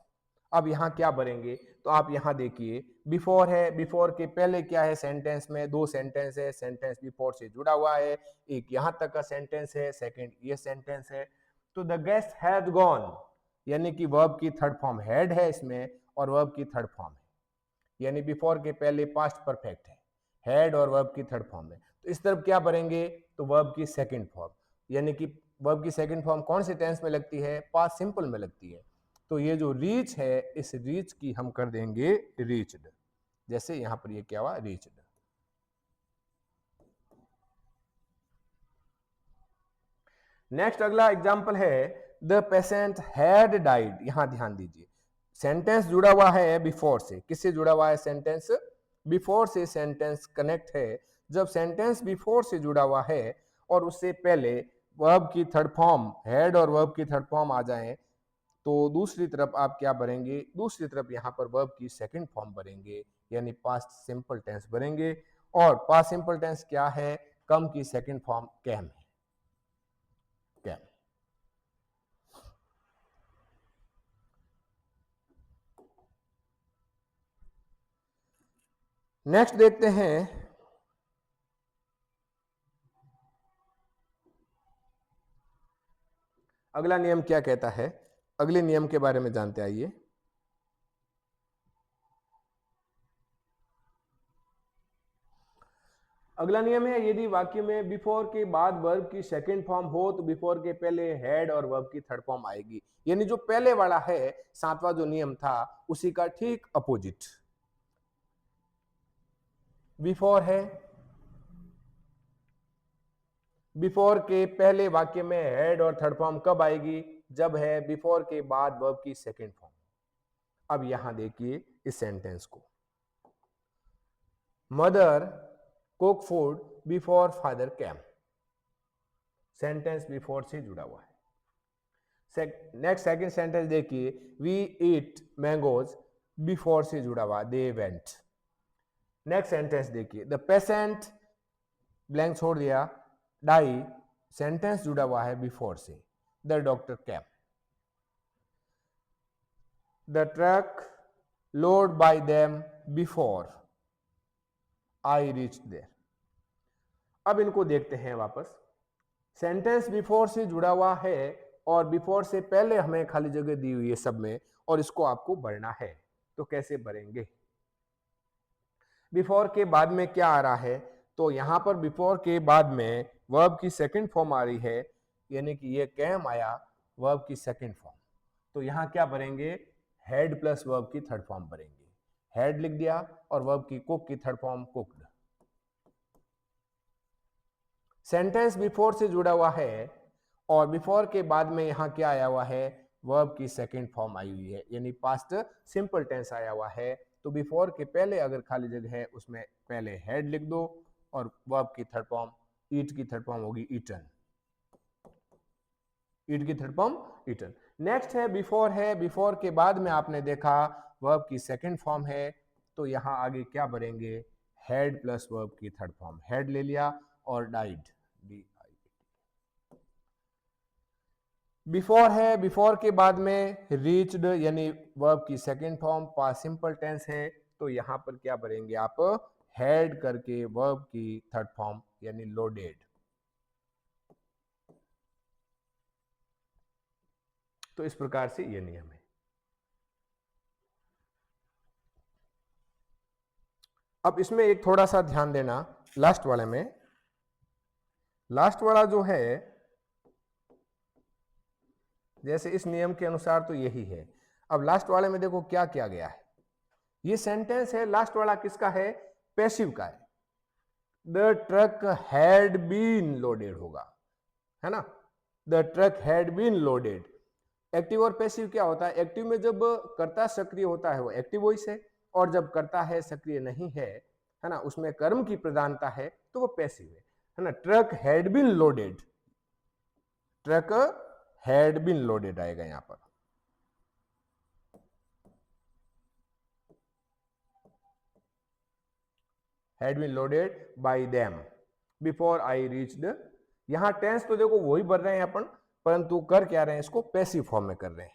अब यहां क्या भरेंगे? तो आप यहां देखिए, बिफोर है, बिफोर के पहले क्या है सेंटेंस में? दो सेंटेंस है, सेंटेंस बिफोर से जुड़ा हुआ है, एक यहां तक का सेंटेंस है, सेकंड ये सेंटेंस है। तो द गेस्ट हैड गॉन यानी कि वर्ब की थर्ड फॉर्म हैड है इसमें और वर्ब की थर्ड फॉर्म है, यानी बिफोर के पहले पास्ट परफेक्ट है, हैड और वर्ब की थर्ड फॉर्म है। तो इस तरफ क्या भरेंगे? तो वर्ब की सेकंड फॉर्म, यानी कि वर्ब की सेकंड फॉर्म कौन से टेंस में लगती है? पास्ट सिंपल में लगती है। तो ये जो रीच है, इस रीच की हम कर देंगे रीच्ड, जैसे यहां पर ये क्या हुआ? रीच्ड। नेक्स्ट अगला एग्जांपल है, द पेशेंट हैड डाइड। यहां ध्यान दीजिए, सेंटेंस जुड़ा हुआ है बिफोर से। किससे जुड़ा हुआ है सेंटेंस? बिफोर से सेंटेंस कनेक्ट है। जब सेंटेंस बिफोर से जुड़ा हुआ है और उससे पहले वर्ब की थर्ड फॉर्म हैड और वर्ब की थर्ड फॉर्म आ जाए तो दूसरी तरफ आप क्या भरेंगे? दूसरी तरफ यहां पर वर्ब की सेकंड फॉर्म भरेंगे, यानी पास्ट सिंपल टेंस भरेंगे। और पास्ट सिंपल टेंस क्या है? कम की सेकंड फॉर्म कैम है, कैम। नेक्स्ट देखते हैं, अगला नियम क्या कहता है। अगले नियम के बारे में जानते आइए। अगला नियम है, यदि वाक्य में बिफोर के बाद वर्ब की सेकंड फॉर्म हो तो बिफोर के पहले हेड और वर्ब की थर्ड फॉर्म आएगी। यानी जो पहले वाला है, सातवां जो नियम था, उसी का ठीक अपोजिट। बिफोर है, बिफोर के पहले वाक्य में हेड और थर्ड फॉर्म कब आएगी? जब है बिफोर के बाद वर्ब की सेकंड फॉर्म। अब यहां देखिए इस सेंटेंस को, mother cook food before father came. Sentence before से जुड़ा हुआ है। नेक्स्ट सेकंड सेंटेंस देखिए, वी ईट मैंगोज बिफोर से जुड़ा हुआ, दे वेंट। नेक्स्ट सेंटेंस देखिए, द पेशेंट ब्लैंक छोड़ दिया, डाई, सेंटेंस जुड़ा हुआ है बिफोर से, the doctor came. The truck load by them before I reach there. अब इनको देखते हैं वापस। सेंटेंस बिफोर से जुड़ा हुआ है और बिफोर से पहले हमें खाली जगह दी हुई है सब में, और इसको आपको भरना है। तो कैसे भरेंगे? बिफोर के बाद में क्या आ रहा है? तो यहां पर बिफोर के बाद में वर्ब की सेकंड फॉर्म आ रही है, यानी कि ये कैम आया वर्ब की सेकंड फॉर्म। तो यहां क्या भरेंगे, हैड प्लस वर्ब की थर्ड फॉर्म भरेंगे। हैड लिख दिया और वर्ब की कुक की third form cooked. Sentence before से जुड़ा हुआ है और बिफोर के बाद में यहां क्या आया हुआ है, वर्ब की सेकंड फॉर्म आई हुई है, यानी पास्ट सिंपल टेंस आया हुआ है। तो बिफोर के पहले अगर खाली जगह है उसमें पहले हैड लिख दो और वर्ब की थर्ड फॉर्म ईट की थर्ड फॉर्म होगी ईटन। ईट की थर्ड फॉर्म ईटन। नेक्स्ट है, बिफोर के बाद में आपने देखा वर्ब की सेकंड फॉर्म है, तो यहां आगे क्या भरेंगे, हैड प्लस वर्ब की थर्ड फॉर्म। हैड ले लिया और डाइड, बिफोर है, बिफोर के बाद में रीच्ड यानी वर्ब की second form past simple tense है, तो यहां पर क्या भरेंगे आप, हैड करके वर्ब की थर्ड फॉर्म यानी लोडेड। तो इस प्रकार से यह नियम है। अब इसमें एक थोड़ा सा ध्यान देना, लास्ट वाले में, लास्ट वाला जो है जैसे इस नियम के अनुसार तो यही है। अब लास्ट वाले में देखो क्या किया गया है, ये सेंटेंस है लास्ट वाला किसका है, पैसिव का है। The truck had been loaded होगा, है ना, the truck had been loaded. Active और पैसिव क्या होता है, एक्टिव में जब कर्ता सक्रिय होता है वो एक्टिव वॉइस है, और जब कर्ता है सक्रिय नहीं है ना, उसमें कर्म की प्रधानता है तो वो पैसिव है ना। Truck had been loaded, truck had been loaded आएगा यहां पर। Had been loaded by them before I reached. यहां टेंस तो देखो वही भर रहे हैं अपन, परंतु कर क्या रहे हैं, इसको पैसिव फॉर्म में कर रहे हैं।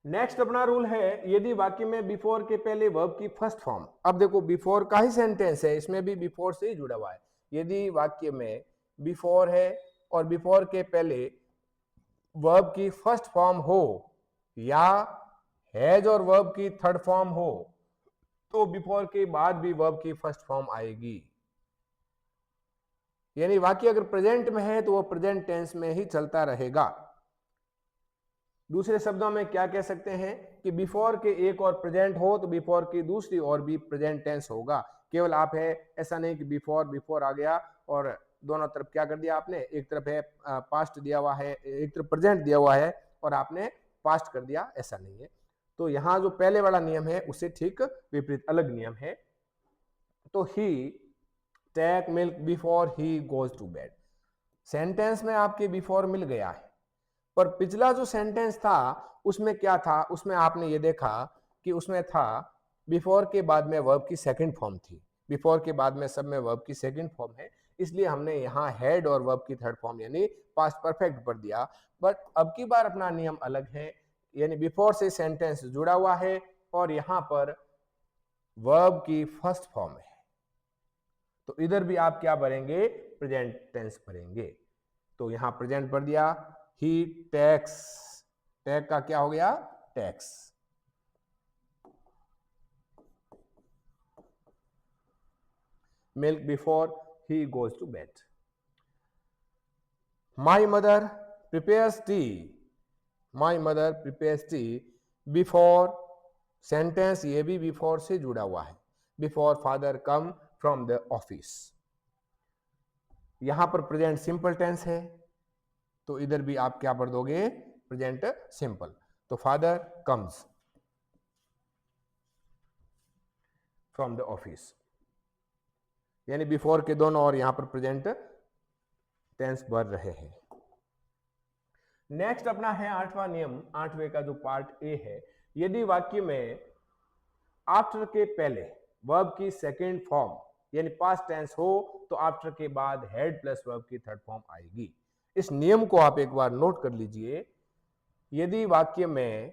नेक्स्ट अपना रूल है, यदि वाक्य में बिफोर के पहले वर्ब की फर्स्ट फॉर्म, अब देखो बिफोर का ही सेंटेंस है, इसमें भी बिफोर से ही जुड़ा हुआ है। यदि वाक्य में बिफोर है और बिफोर के पहले वर्ब की फर्स्ट फॉर्म हो या हैज और वर्ब की थर्ड फॉर्म हो, तो बिफोर के बाद भी वर्ब की फर्स्ट फॉर्म आएगी। यानी वाक्य अगर प्रेजेंट में है तो वो प्रेजेंट टेंस में ही चलता रहेगा। दूसरे शब्दों में क्या कह सकते हैं कि बिफोर के एक और प्रेजेंट हो तो बिफोर की दूसरी और भी प्रेजेंट टेंस होगा। केवल आप है, ऐसा नहीं कि बिफोर आ गया और दोनों तरफ क्या कर दिया आपने, एक तरफ है पास्ट दिया हुआ है, एक तरफ प्रेजेंट दिया हुआ है और आपने पास्ट कर दिया, ऐसा नहीं है। तो यहां जो पहले वाला नियम है उससे ठीक विपरीत अलग नियम है। तो he take milk before he goes to bed, sentence में आपके बिफोर मिल गया है, पर पिछला जो सेंटेंस था उसमें क्या था, उसमें आपने ये देखा कि उसमें था बिफोर के बाद में वर्ब की सेकंड फॉर्म थी। बिफोर के बाद में सब में वर्ब की सेकंड फॉर्म है, इसलिए हमने यहाँ हैड और वर्ब की थर्ड फॉर्म यानी पास्ट परफेक्ट भर दिया। बट अब की बार अपना नियम अलग है, यानी बिफोर से सेंटेंस जुड़ा हुआ है और यहां पर वर्ब की फर्स्ट फॉर्म है, तो इधर भी आप क्या भरेंगे, प्रेजेंट टेंस भरेंगे। तो यहां प्रेजेंट भर दिया, ही टैक्स, टैग का क्या हो गया, takes. Milk before he goes to bed. My mother prepares tea, my mother prepares tea before, sentence ये भी बिफोर से जुड़ा हुआ है, before father come from the office. यहां पर प्रेजेंट सिंपल टेंस है, तो इधर भी आप क्या भर दोगे, प्रेजेंट सिंपल। तो father comes from the office, यानी बिफोर के दोनों और यहां पर प्रेजेंट टेंस भर रहे हैं। नेक्स्ट अपना है आठवां नियम, आठवें का जो पार्ट ए है, यदि वाक्य में आफ्टर के पहले वर्ब की सेकंड फॉर्म यानी पास्ट टेंस हो तो आफ्टर के बाद हेड प्लस वर्ब की थर्ड फॉर्म आएगी। इस नियम को आप एक बार नोट कर लीजिए, यदि वाक्य में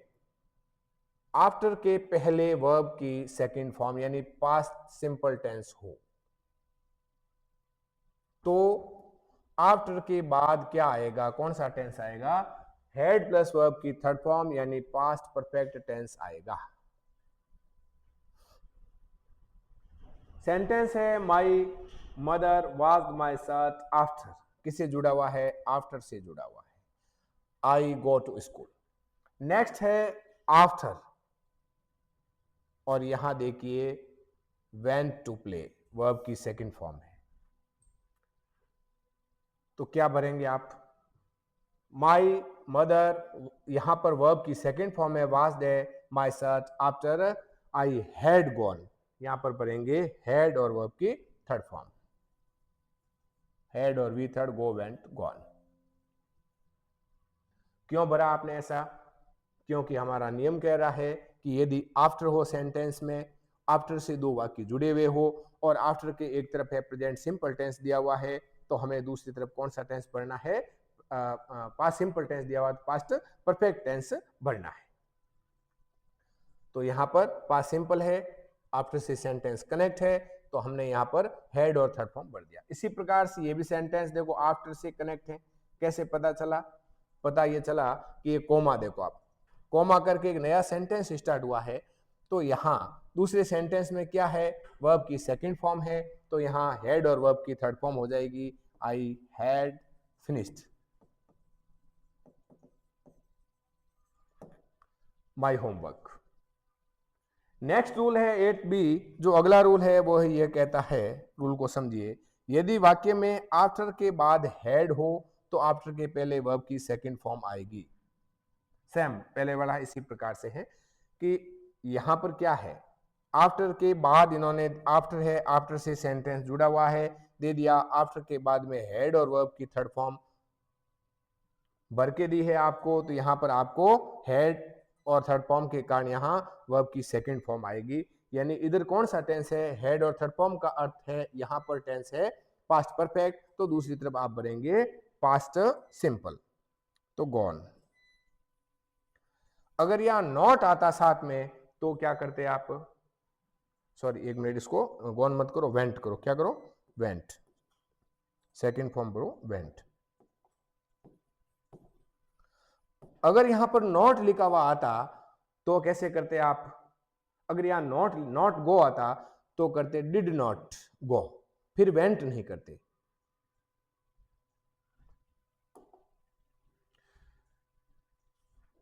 आफ्टर के पहले वर्ब की सेकंड फॉर्म यानी पास्ट सिंपल टेंस हो तो आफ्टर के बाद क्या आएगा, कौन सा टेंस आएगा, हेड प्लस वर्ब की थर्ड फॉर्म यानी पास्ट परफेक्ट टेंस आएगा। सेंटेंस है माई मदर वॉज माई साथ आफ्टर, किससे जुड़ा हुआ है? आफ्टर से जुड़ा हुआ है। I go to school. Next है आफ्टर, और यहां देखिए वेंट टू प्ले, वर्ब की सेकंड फॉर्म है। तो क्या भरेंगे आप? माई मदर, यहां पर वर्ब की सेकंड फॉर्म है वाज देयर माई साथ आफ्टर आई हैड गॉन, यहां पर भरेंगे हैड और वर्ब की थर्ड फॉर्म, हैड और V third, go went gone. क्यों भरा आपने ऐसा? क्योंकि हमारा नियम कह रहा है कि यदि आफ्टर हो सेंटेंस में, आफ्टर से दो वाक्य जुड़े हुए हो और आफ्टर के एक तरफ है प्रेजेंट सिंपल टेंस दिया हुआ है, तो हमें दूसरी तरफ कौन सा टेंस भरना है? पास्ट सिंपल टेंस दिया हुआ, पास्ट परफेक्ट टेंस भरना है। तो यहां पर पास्ट सिंपल है, आफ्टर से सेंटेंस कनेक्ट है, तो हमने यहां पर हेड और थर्ड फॉर्म भर दिया। इसी प्रकार से ये भी सेंटेंस देखो आफ्टर से कनेक्ट है। कैसे पता चला? पता ये चला कि ये कोमा, देखो आप कोमा करके एक नया सेंटेंस स्टार्ट हुआ है, तो यहां दूसरे सेंटेंस में क्या है? वर्ब की सेकंड फॉर्म है, तो यहां हैड और वर्ब की थर्ड फॉर्म हो जाएगी, I had finished my homework. Next rule है 8B। जो अगला रूल है वो ये कहता है, रूल को समझिए, यदि वाक्य में आफ्टर के बाद हैड हो तो आफ्टर के पहले वर्ब की सेकंड फॉर्म आएगी। सेम पहले वाला इसी प्रकार से है कि यहां पर क्या है? आफ्टर के बाद इन्होंने, आफ्टर है, आफ्टर से सेंटेंस जुड़ा हुआ है, दे दिया, आफ्टर के बाद में हेड और वर्ब की थर्ड फॉर्म भर के दी है आपको, तो यहां पर आपको हेड और थर्ड फॉर्म के कारण यहां वर्ब की सेकंड फॉर्म आएगी। यानी इधर कौन सा टेंस है? हेड और थर्ड फॉर्म का अर्थ है यहां पर टेंस है पास्ट परफेक्ट, तो दूसरी तरफ आप भरेंगे पास्ट सिंपल, तो गॉन। अगर यहां नॉट आता साथ में तो क्या करते आप? सॉरी एक मिनट, इसको गॉन मत करो, वेंट करो। क्या करो? वेंट, सेकंड फॉर्म करो वेंट। अगर यहां पर नॉट लिखा हुआ आता तो कैसे करते आप? अगर यहां नॉट गो आता तो करते डिड नॉट गो, फिर वेंट नहीं करते।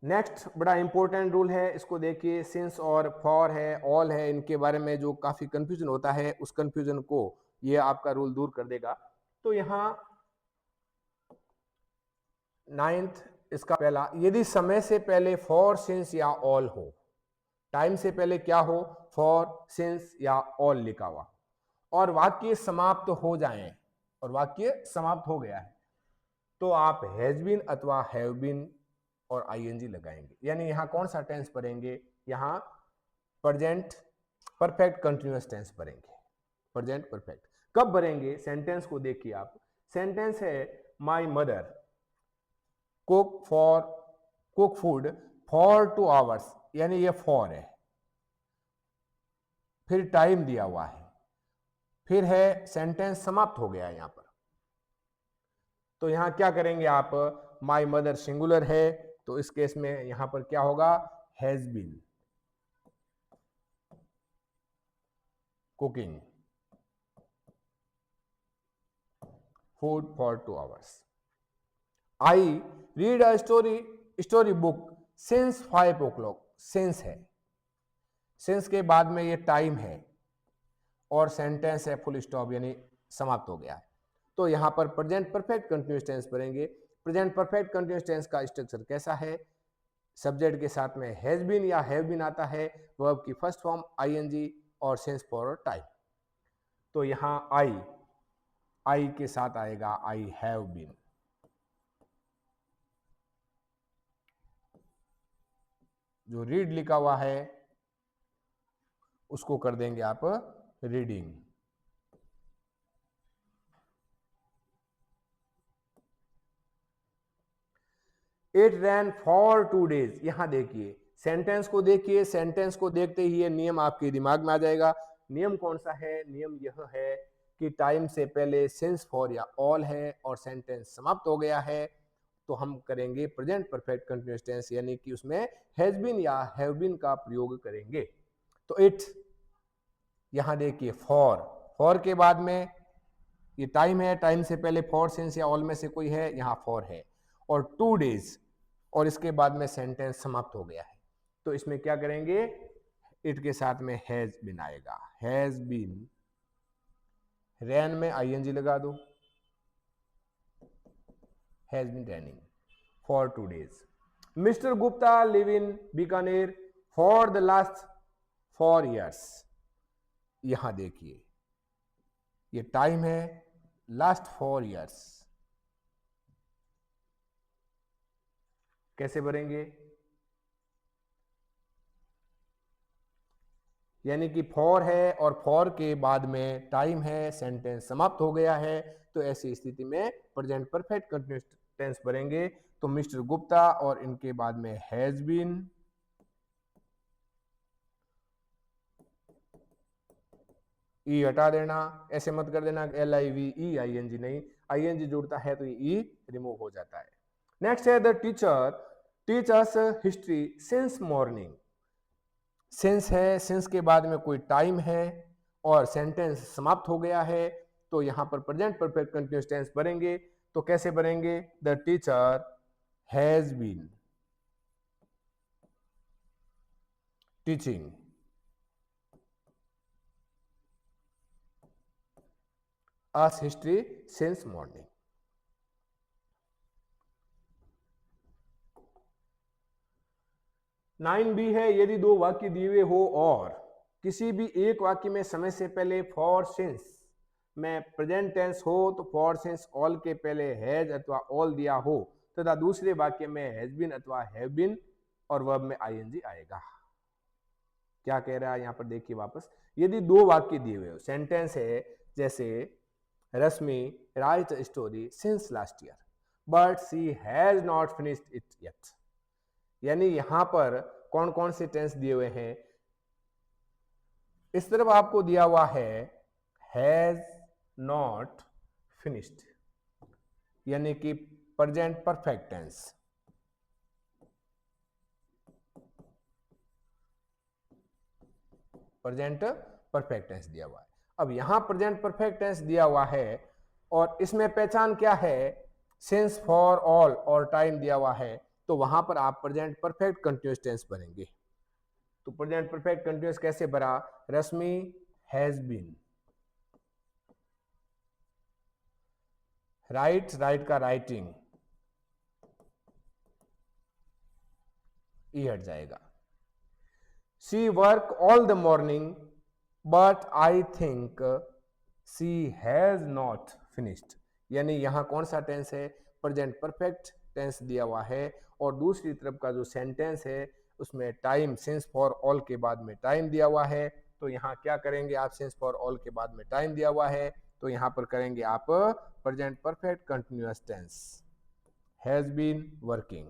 नेक्स्ट बड़ा इंपॉर्टेंट रूल है, इसको देखिए, सिंस और फॉर है, ऑल है, इनके बारे में जो काफी कंफ्यूजन होता है, उस कंफ्यूजन को ये आपका रूल दूर कर देगा। तो यहां 9th इसका पहला, यदि समय से पहले फॉर, सिंस या ऑल हो, टाइम से पहले क्या हो? फॉर, सिंस या ऑल लिखा हुआ, और वाक्य समाप्त हो जाएं, और वाक्य समाप्त हो गया है, तो आप हैज बीन अथवा हैव बीन और आईएनजी लगाएंगे। यानी यहां कौन सा टेंस भरेंगे? यहां प्रेजेंट परफेक्ट कंटिन्यूअस टेंस भरेंगे, प्रेजेंट परफेक्ट। कब भरेंगे? सेंटेंस को देखिए आप, सेंटेंस है my mother cook food for 2 hours, यानी ये फॉर है, फिर टाइम दिया हुआ है, फिर है सेंटेंस समाप्त हो गया है यहां पर। तो यहां क्या करेंगे आप? माई मदर सिंगुलर है, तो इस केस में यहां पर क्या होगा? Has been cooking food for 2 hours. I read a story book since 5 o'clock, since है, सिंस के बाद में ये टाइम है और सेंटेंस है फुल स्टॉप, यानी समाप्त हो गया है। तो यहां पर प्रेजेंट परफेक्ट कंटिन्यूअस टेंस भरेंगे। प्रेजेंट परफेक्ट कंटिन्यूअस टेंस का स्ट्रक्चर कैसा है? सब्जेक्ट के साथ में हैज बीन या हैव बीन आता है, वर्ब की फर्स्ट फॉर्म आईएनजी और सिंस फॉर टाइम। तो यहां आई के साथ आएगा आई हैव बीन। जो रीड लिखा हुआ है उसको कर देंगे आप reading. It rain for 2 days। यहां देखिए सेंटेंस को देखिए, सेंटेंस को देखते ही ये नियम आपके दिमाग में आ जाएगा। नियम कौन सा है? नियम यह है कि टाइम से पहले सिंस, फॉर या ऑल है और सेंटेंस समाप्त हो गया है, तो हम करेंगे प्रेजेंट परफेक्ट कंटिन्यूअस टेंस, यानी कि उसमें हैज बीन या हैव बीन का प्रयोग करेंगे। तो इट यहां देखिए फॉर के बाद में ये टाइम है, टाइम से पहले फॉर सिंस या ऑल में से कोई है, यहां फॉर है, और 2 डेज, और इसके बाद में सेंटेंस समाप्त हो गया है। तो इसमें क्या करेंगे, इट के साथ में हैज बीन आएगा, हैज बीन, रैन में आईएनजी लगा दो, has been ranning for 2 days. Mister Gupta live in Bikaner for the last 4 years। यहां देखिए ये टाइम है, लास्ट 4 years। कैसे भरेंगे, यानी कि फॉर है और फॉर के बाद में टाइम है, सेंटेंस समाप्त हो गया है, तो ऐसी स्थिति में प्रेजेंट परफेक्ट कंटिन्यूअस टेंस भरेंगे। तो मिस्टर गुप्ता और इनके बाद में हैज बीन, ई हटा देना, ऐसे मत कर देना LIVE नहीं, ING जुड़ता है तो ये रिमूव हो जाता है। नेक्स्ट है the teacher teach us history since morning. Since है, सिंस के बाद में कोई टाइम है और सेंटेंस समाप्त हो गया है, तो यहां पर प्रेजेंट परफेक्ट कंटिन्यूअस टेंस भरेंगे। तो कैसे भरेंगे, the teacher has been teaching us history since morning. Nine B है, यदि दो वाक्य दिए हुए हो और किसी भी एक वाक्य में समय से पहले फॉर सिंस में प्रेजेंट टेंस हो तो फॉर सिंस ऑल के पहले हैज अथवा ऑल दिया हो, तथा दूसरे वाक्य में हैज बीन अथवा हैव बीन और वर्ब में आईएनजी आएगा। क्या कह रहा है यहां पर देखिए वापस, यदि दो वाक्य दिए हुए हो, सेंटेंस है जैसे Rashmi write story since last year but she has not finished it yet, यानी यहां पर कौन कौन से टेंस दिए हुए हैं, इस तरफ आपको दिया हुआ है हैज नॉट फिनिश्ड, यानी कि present perfect tense, present perfect tense दिया हुआ है। अब यहां प्रेजेंट परफेक्ट टेंस दिया हुआ है और इसमें पहचान क्या है, सिंस फॉर ऑल और टाइम दिया हुआ है, तो वहां पर आप प्रेजेंट परफेक्ट कंटिन्यूअस टेंस भरेंगे। तो प्रेजेंट परफेक्ट कंटिन्यूअस कैसे भरा, रश्मि हैज बीन, राइट का राइटिंग, ये हट जाएगा। She work all the morning but I think she has not finished, यानी यहां कौन सा टेंस है, प्रेजेंट परफेक्ट टेंस दिया हुआ है और दूसरी तरफ का जो सेंटेंस है उसमें टाइम सिंस फॉर ऑल के बाद में टाइम दिया हुआ है। तो यहां क्या करेंगे आप, सिंस फॉर ऑल के बाद में टाइम दिया हुआ है तो यहां पर करेंगे आप present perfect continuous tense, has been working.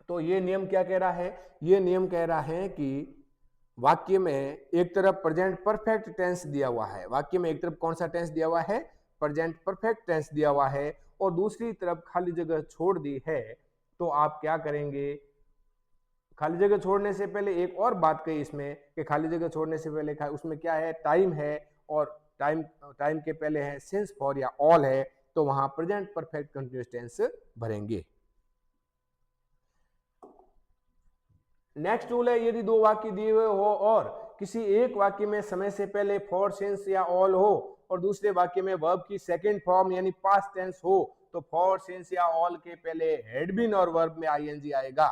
तो ये नियम क्या कह रहा है, ये नियम कह रहा है कि वाक्य में एक तरफ प्रेजेंट परफेक्ट टेंस दिया हुआ है, वाक्य में एक तरफ कौन सा टेंस दिया हुआ है, प्रेजेंट परफेक्ट टेंस दिया हुआ है, और दूसरी तरफ खाली जगह छोड़ दी है, तो आप क्या करेंगे, खाली जगह छोड़ने से पहले एक और बात कही इसमें कि खाली जगह छोड़ने से पहले उसमें क्या है, टाइम है, और टाइम के पहले है सिंस फॉर या ऑल है, तो वहां प्रेजेंट परफेक्ट कंटिन्यूअस टेंस भरेंगे। नेक्स्ट रूल है, यदि दो वाक्य दिए हुए हो और किसी एक वाक्य में समय से पहले फॉर सिंस या ऑल हो और दूसरे वाक्य में वर्ब की सेकंड फॉर्म यानी पास्ट टेंस हो, तो फॉर सिंस या ऑल के पहले हैड बीन और वर्ब में आईएनजी आएगा।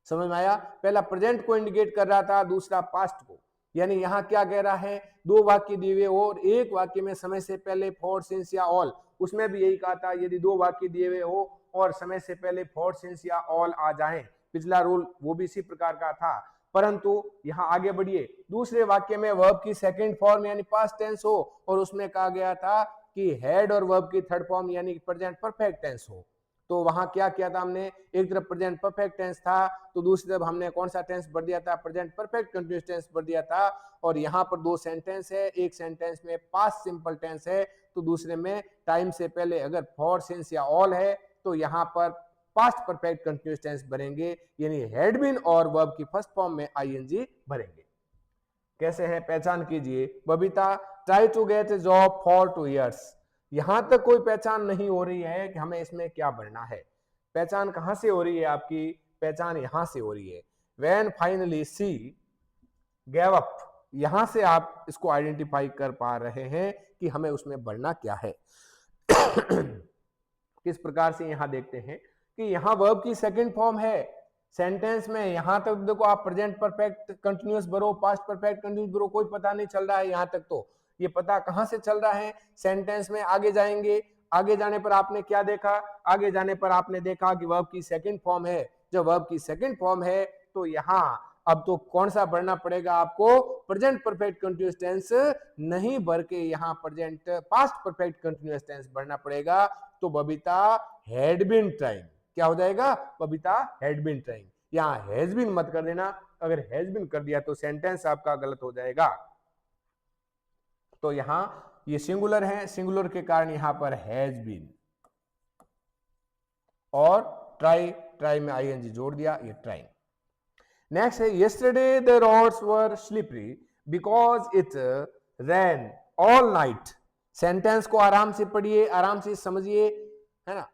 समझ में आया, पहला प्रेजेंट को इंडिकेट कर रहा था, दूसरा पास्ट को, यानी यहां क्या कह रहा है, दो वाक्य दिए हुए हो और एक वाक्य में समय से पहले फॉर सिंस या ऑल, उसमें भी यही कहा था यदि दो वाक्य दिए हुए हो और समय से पहले फॉर सिंस या ऑल आ जाएं, पिछला रूल वो भी इसी प्रकार का था, परंतु यहां आगे बढ़िए, दूसरे वाक्य में वर्ब की सेकंड फॉर्म यानी पास्ट टेंस हो और उसमें कहा गया था कि हैड और वर्ब की थर्ड फॉर्म यानी प्रेजेंट परफेक्ट टेंस हो, तो वहां क्या किया था हमने, एक तरफ प्रेजेंट परफेक्ट टेंस था तो दूसरी तरफ हमने कौन सा टेंस भर दिया था, प्रेजेंट परफेक्ट कंटीन्यूअस टेंस भर दिया था। और यहां पर दो सेंटेंस है, एक सेंटेंस में पास्ट सिंपल टेंस है तो दूसरे में टाइम से पहले अगर फॉर सिंस या ऑल है तो यहां पर पास्ट परफेक्ट कंटिन्यूअस टेंस भरेंगे, यानी हैड बीन और वर्ब की फर्स्ट फॉर्म में आईएनजी भरेंगे। कैसे है, पहचान कीजिए। Babita try to get a job for 2 years। यहां तक कोई पहचान नहीं हो रही है कि हमें इसमें क्या भरना है। पहचान कहां से हो रही है आपकी, पहचान यहां से हो रही है। When finally she gave up, यहां से आप इसको आइडेंटिफाई कर पा रहे हैं कि हमें उसमें भरना क्या है। किस प्रकार से यहां देखते हैं कि यहां वर्ब की सेकंड फॉर्म है सेंटेंस में। यहां तक देखो आप प्रेजेंट परफेक्ट कंटिन्यूअस भरो, पास्ट परफेक्ट कंटिन्यूअस भरो, कोई पता नहीं चल रहा है यहां तक। तो ये पता कहां से चल रहा है, सेंटेंस में आगे जाएंगे। आगे जाने पर आपने क्या देखा, आगे जाने पर आपने देखा कि वर्ब की सेकंड फॉर्म है। जब वर्ब की सेकंड फॉर्म है तो यहां अब तो कौन सा भरना पड़ेगा आपको, प्रेजेंट परफेक्ट कंटिन्यूअस टेंस नहीं भर के यहां present past perfect continuous tense भरना पड़ेगा। तो बबीता हैड बीन ट्राइंग, क्या हो जाएगा, बबीता हैड बीन ट्राइंग। यहां हैज बीन मत कर देना, अगर हैज बीन कर दिया तो सेंटेंस आपका गलत हो जाएगा। तो यहां ये सिंगुलर है, सिंगुलर के कारण यहां पर हैज बीन, और ट्राई, ट्राई में आईएनजी जोड़ दिया, ये ट्राइंग। नेक्स्ट है yesterday the roads were slippery because it rain all night। Sentence को आराम से पढ़िए, आराम से समझिए, है ना।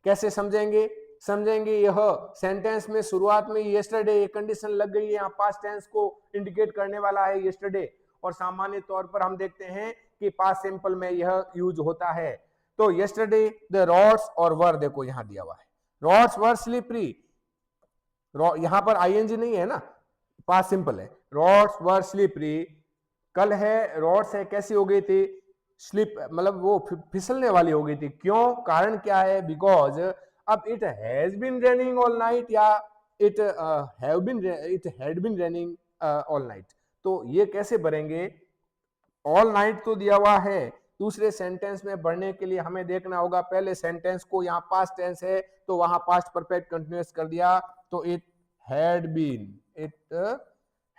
कैसे समझेंगे, समझेंगे यह सेंटेंस में शुरुआत में yesterday ये कंडीशन लग गई है, यहाँ पास्ट टेंस को इंडिकेट करने वाला है yesterday, और सामान्य तौर पर हम देखते हैं कि पास्ट सिंपल में यह यूज होता है। तो yesterday the roads और were देखो यहां दिया हुआ है, roads were slippery, यहां पर आईएनजी नहीं है ना, पास्ट सिंपल है। रॉड्स वर स्लिपरी, कल है, रॉड्स है, कैसी हो गई थी, स्लिप मतलब वो फिसलने वाली हो गई थी। क्यों, कारण क्या है, बिकॉज अब it has been raining all night, या it had been raining all night. तो ये कैसे भरेंगे, ऑल नाइट तो दिया हुआ है, दूसरे सेंटेंस में भरने के लिए हमें देखना होगा पहले सेंटेंस को, यहाँ पास्ट टेंस है तो वहां पास्ट परफेक्ट कंटिन्यूअस कर दिया, तो इट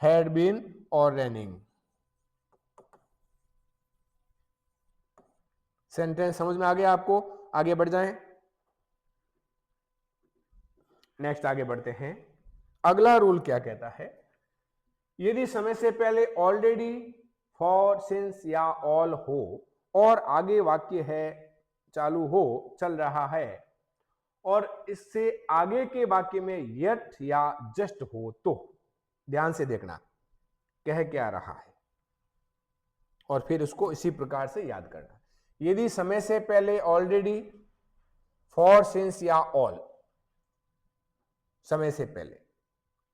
हैड बीन और रेनिंग। सेंटेंस समझ में आ गया आपको, आगे बढ़ जाएं। नेक्स्ट आगे बढ़ते हैं। अगला रूल क्या कहता है, यदि समय से पहले ऑलरेडी, फॉर, सिंस या ऑल हो और आगे वाक्य है चालू हो, चल रहा है, और इससे आगे के वाक्य में यट या जस्ट हो, तो ध्यान से देखना कह क्या रहा है, और फिर उसको इसी प्रकार से याद करना। यदि समय से पहले ऑलरेडी, फॉर, सिंस या ऑल, समय से पहले,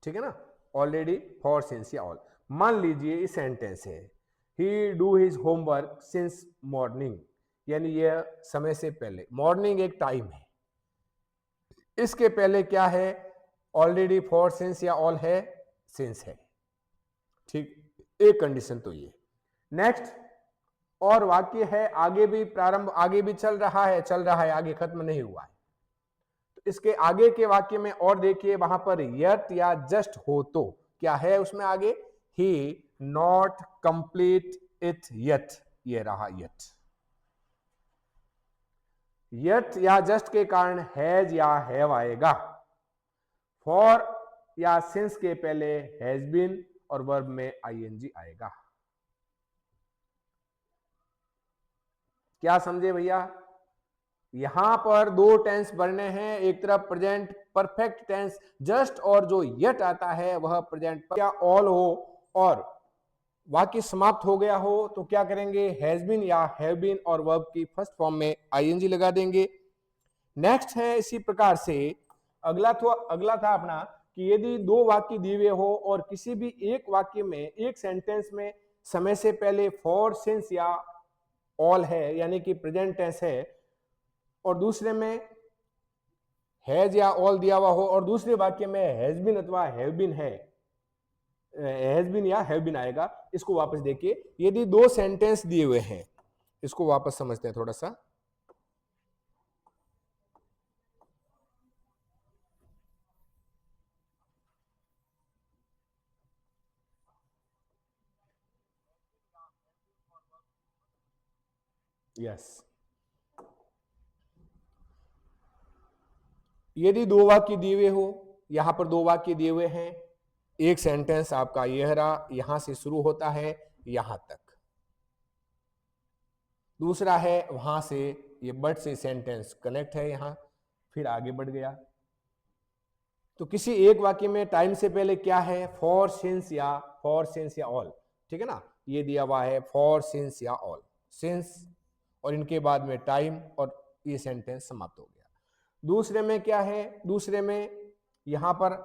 ठीक है ना, ऑलरेडी, फॉर, सिंस या ऑल। मान लीजिए इस सेंटेंस है ही do his homework since morning, यानी यह समय से पहले, मॉर्निंग एक टाइम है, इसके पहले क्या है, ऑलरेडी, फॉर, सिंस या ऑल है, सिंस है, ठीक, एक कंडीशन तो ये। नेक्स्ट, और वाक्य है आगे भी प्रारंभ, आगे भी चल रहा है, चल रहा है, आगे खत्म नहीं हुआ है। तो इसके आगे के वाक्य में और देखिए वहां पर यट या जस्ट हो, तो क्या है उसमें आगे, ही नॉट कंप्लीट इट यट, ये रहा यट। यट या जस्ट के कारण हैज या हैव आएगा, फॉर या सिंस के पहले हैज बीन और वर्ब में आईएनजी आएगा। क्या समझे भैया, यहां पर दो टेंस भरने हैं, एक तरफ प्रेजेंट परफेक्ट टेंस जस्ट, और जो यट आता है वह प्रेजेंट क्या ऑल हो और वाक्य समाप्त हो गया हो, तो क्या करेंगे, हैज बीन या हैव बीन और वर्ब की फर्स्ट फॉर्म में आईएनजी लगा देंगे। नेक्स्ट है इसी प्रकार से अगला था अपना कि यदि दो वाक्य दिए हुए हो और किसी भी एक वाक्य में, एक सेंटेंस में समय से पहले फॉर, सिंस या ऑल है, यानी कि प्रेजेंट टेंस है, और दूसरे में हैज या ऑल दिया हुआ हो, और दूसरे वाक्य में हैज बीन अथवा हैव बीन है, हैज बीन या हैव बीन आएगा। इसको वापस देखिए, यदि दो सेंटेंस दिए हुए हैं, इसको वापस समझते हैं थोड़ा सा। यस, यदि दो वाक्य दिए हुए हो, यहां पर दो वाक्य दिए हुए हैं, एक सेंटेंस आपका यह रहा, यहां से शुरू होता है यहां तक, दूसरा है वहां से ये बट से सेंटेंस कनेक्ट है यहां, फिर आगे बढ़ गया। तो किसी एक वाक्य में टाइम से पहले क्या है, फॉर सिंस या ऑल, ठीक है ना, ये दिया हुआ है फॉर सिंस या ऑल, सिंस और इनके बाद में टाइम और ये सेंटेंस समाप्त हो गया। दूसरे में क्या है, दूसरे में यहां पर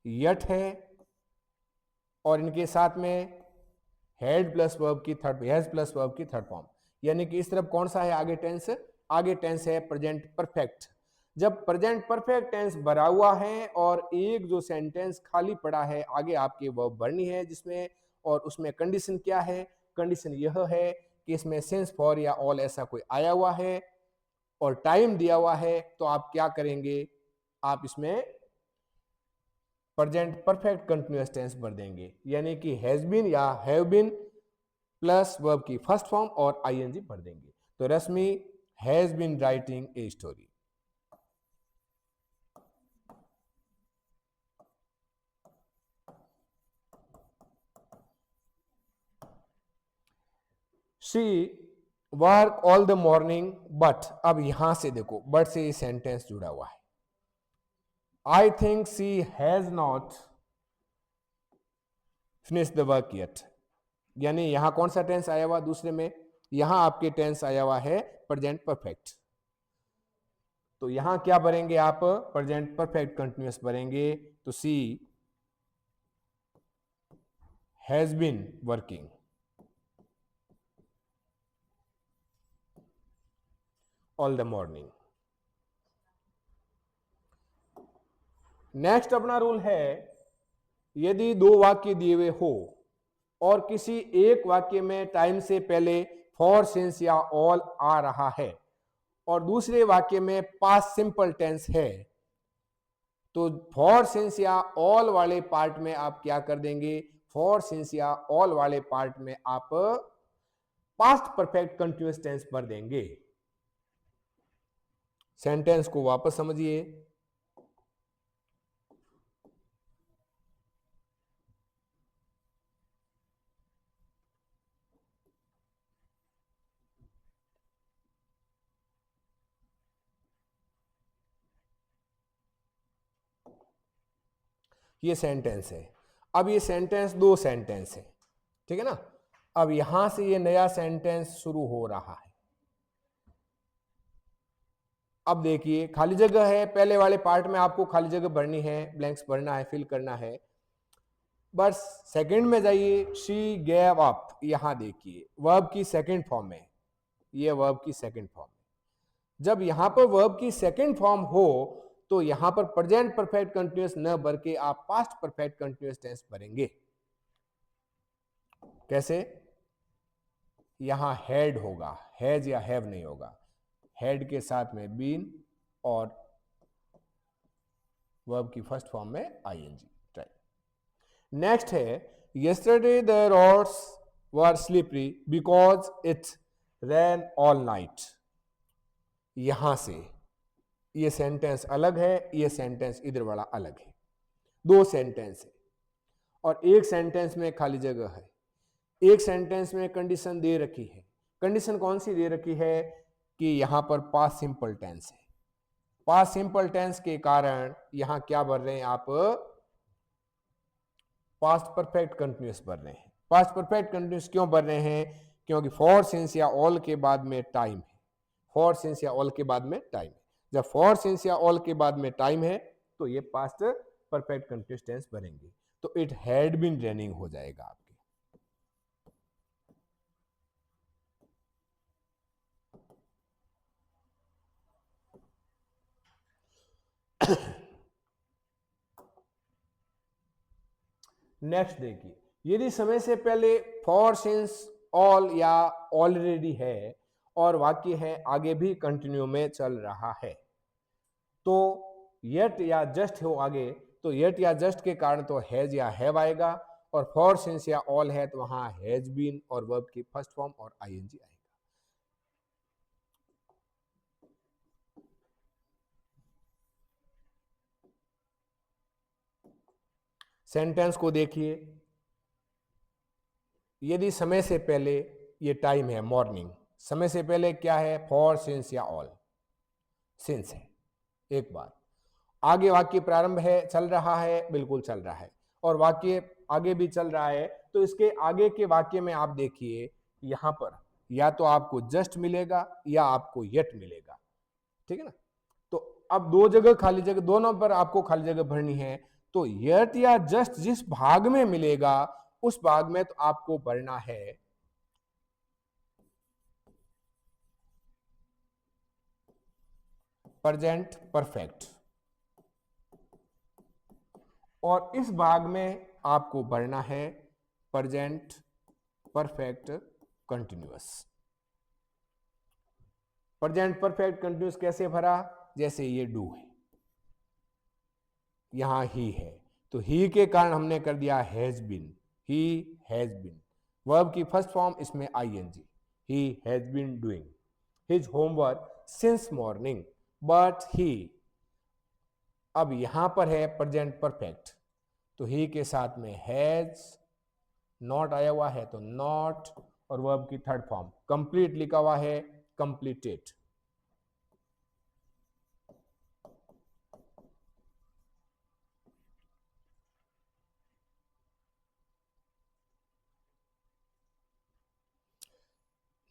यट है और इनके साथ में हैड प्लस वर्ब की थर्ड, हैज प्लस वर्ब की थर्ड फॉर्म, यानी कि इस तरफ कौन सा है आगे टेंस, आगे टेंस है प्रेजेंट परफेक्ट। जब प्रेजेंट परफेक्ट टेंस भरा हुआ है और एक जो सेंटेंस खाली पड़ा है आगे आपकी वर्ब भरनी है जिसमें, और उसमें कंडीशन क्या है, कंडीशन यह है कि इसमें सिंस फॉर या ऑल ऐसा कोई आया हुआ है और टाइम दिया हुआ है, तो आप क्या करेंगे, आप इसमें प्रेजेंट परफेक्ट कंटिन्यूअस टेंस भर देंगे, यानी कि हैज बीन या हैव बीन प्लस वर्ब की फर्स्ट फॉर्म और आईएनजी भर देंगे। तो Rashmi has been writing a story, she work all the morning but, अब यहां से देखो बट से ये सेंटेंस जुड़ा हुआ है, I think she has not finish the work yet, यानी यहां कौन सा टेंस आया हुआ दूसरे में, यहां आपके टेंस आया हुआ है प्रेजेंट परफेक्ट, तो यहां क्या भरेंगे आप, प्रेजेंट परफेक्ट कंटिन्यूअस भरेंगे, तो she has been working all the morning. Next अपना रूल है, यदि दो वाक्य दिए हुए हो और किसी एक वाक्य में टाइम से पहले फॉर सिंस या ऑल आ रहा है और दूसरे वाक्य में पास्ट सिंपल टेंस है, तो फॉर सिंस या ऑल वाले पार्ट में आप क्या कर देंगे, फॉर सिंस या ऑल वाले पार्ट में आप पास्ट परफेक्ट कंटिन्यूअस टेंस भर देंगे। सेंटेंस को वापस समझिए, ये सेंटेंस है, अब ये सेंटेंस दो सेंटेंस है, ठीक है ना, अब यहां से ये नया सेंटेंस शुरू हो रहा है। अब देखिए खाली जगह है, पहले वाले पार्ट में आपको खाली जगह भरनी है, ब्लैंक्स भरना है, फिल करना है, बस सेकंड में जाइए, शी गैव अप, यहां देखिए वर्ब की सेकंड फॉर्म है, ये वर्ब की सेकंड फॉर्म है। जब यहां पर वर्ब की सेकंड फॉर्म हो तो यहां पर प्रेजेंट परफेक्ट कंटिन्यूअस न भर के आप पास्ट परफेक्ट कंटिन्यूअस टेंस भरेंगे। कैसे, यहां हैड होगा, हैज या हैव नहीं होगा, हैड के साथ में बीन और वर्ब की फर्स्ट फॉर्म में आईएनजी, राइट। नेक्स्ट है, yesterday the roads were slippery because it rain all night, यहां से ये सेंटेंस अलग है, ये सेंटेंस इधर वाला अलग है, दो सेंटेंस है और एक सेंटेंस में खाली जगह है, एक सेंटेंस में कंडीशन दे रखी है। कंडीशन कौन सी दे रखी है कि यहां पर पास्ट सिंपल टेंस है, पास्ट सिंपल टेंस के कारण यहां क्या भर रहे हैं आप, पास्ट परफेक्ट कंटिन्यूअस भर रहे हैं। पास्ट परफेक्ट कंटिन्यूअस क्यों भर रहे हैं, क्योंकि फॉर सिंस या ऑल के बाद में टाइम है, फॉर सिंस या ऑल के बाद में टाइम है, जब फॉर सिंस या ऑल के बाद में टाइम है तो ये पास्ट परफेक्ट कंटिन्यूअस टेंस भरेंगे, तो इट हैड बीन रेनिंग हो जाएगा आपके। नेक्स्ट देखिए, यदि समय से पहले फॉर सिंस ऑल या ऑलरेडी है और वाक्य है आगे भी कंटिन्यू में चल रहा है, तो येट या जस्ट हो आगे, तो येट या जस्ट के कारण तो हैज या हैव आएगा, और फॉर सिंस या ऑल है तो वहां हैज बीन और वर्ब की फर्स्ट फॉर्म और आईएनजी आएगा। सेंटेंस को देखिए, यदि समय से पहले ये टाइम है मॉर्निंग, समय से पहले क्या है, फॉर, सिंस या ऑल, सिंस है। एक बात, आगे वाक्य प्रारंभ है, चल रहा है, बिल्कुल चल रहा है, और वाक्य आगे भी चल रहा है, तो इसके आगे के वाक्य में आप देखिए यहां पर या तो आपको जस्ट मिलेगा या आपको येट मिलेगा, ठीक है ना। तो अब दो जगह खाली जगह, दोनों पर आपको खाली जगह भरनी है, तो येट या जस्ट जिस भाग में मिलेगा उस भाग में तो आपको भरना है प्रेजेंट परफेक्ट, और इस भाग में आपको भरना है present perfect continuous. Present perfect continuous कैसे भरा, जैसे ये डू है, यहां ही है, तो ही के कारण हमने कर दिया has been, he has been. Verb की फर्स्ट फॉर्म इसमें ING, he has been doing his homework since morning, but he, अब यहां पर है प्रेजेंट परफेक्ट, तो ही के साथ में हैज, नॉट आया हुआ है तो नॉट, और वर्ब की थर्ड फॉर्म कंप्लीट लिखा हुआ है, कंप्लीटेड।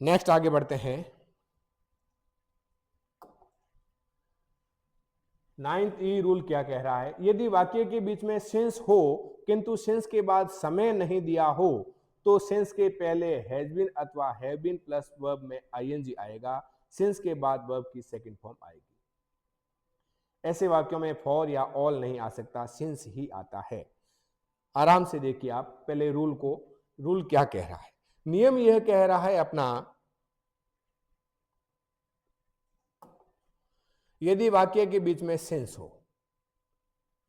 नेक्स्ट आगे बढ़ते हैं। 9th ई रूल क्या कह रहा है, यदि वाक्य के बीच में सिंस हो किंतु सिंस के बाद समय नहीं दिया हो तो सिंस के पहले हैज बीन अथवा हैव बीन प्लस वर्ब में आईएनजी आएगा, सिंस के बाद वर्ब की सेकंड फॉर्म आएगी। ऐसे वाक्यों में फॉर या ऑल नहीं आ सकता, सिंस ही आता है। आराम से देखिए आप पहले रूल को, रूल क्या कह रहा है, नियम यह कह रहा है अपना, यदि वाक्य के बीच में सिंस हो,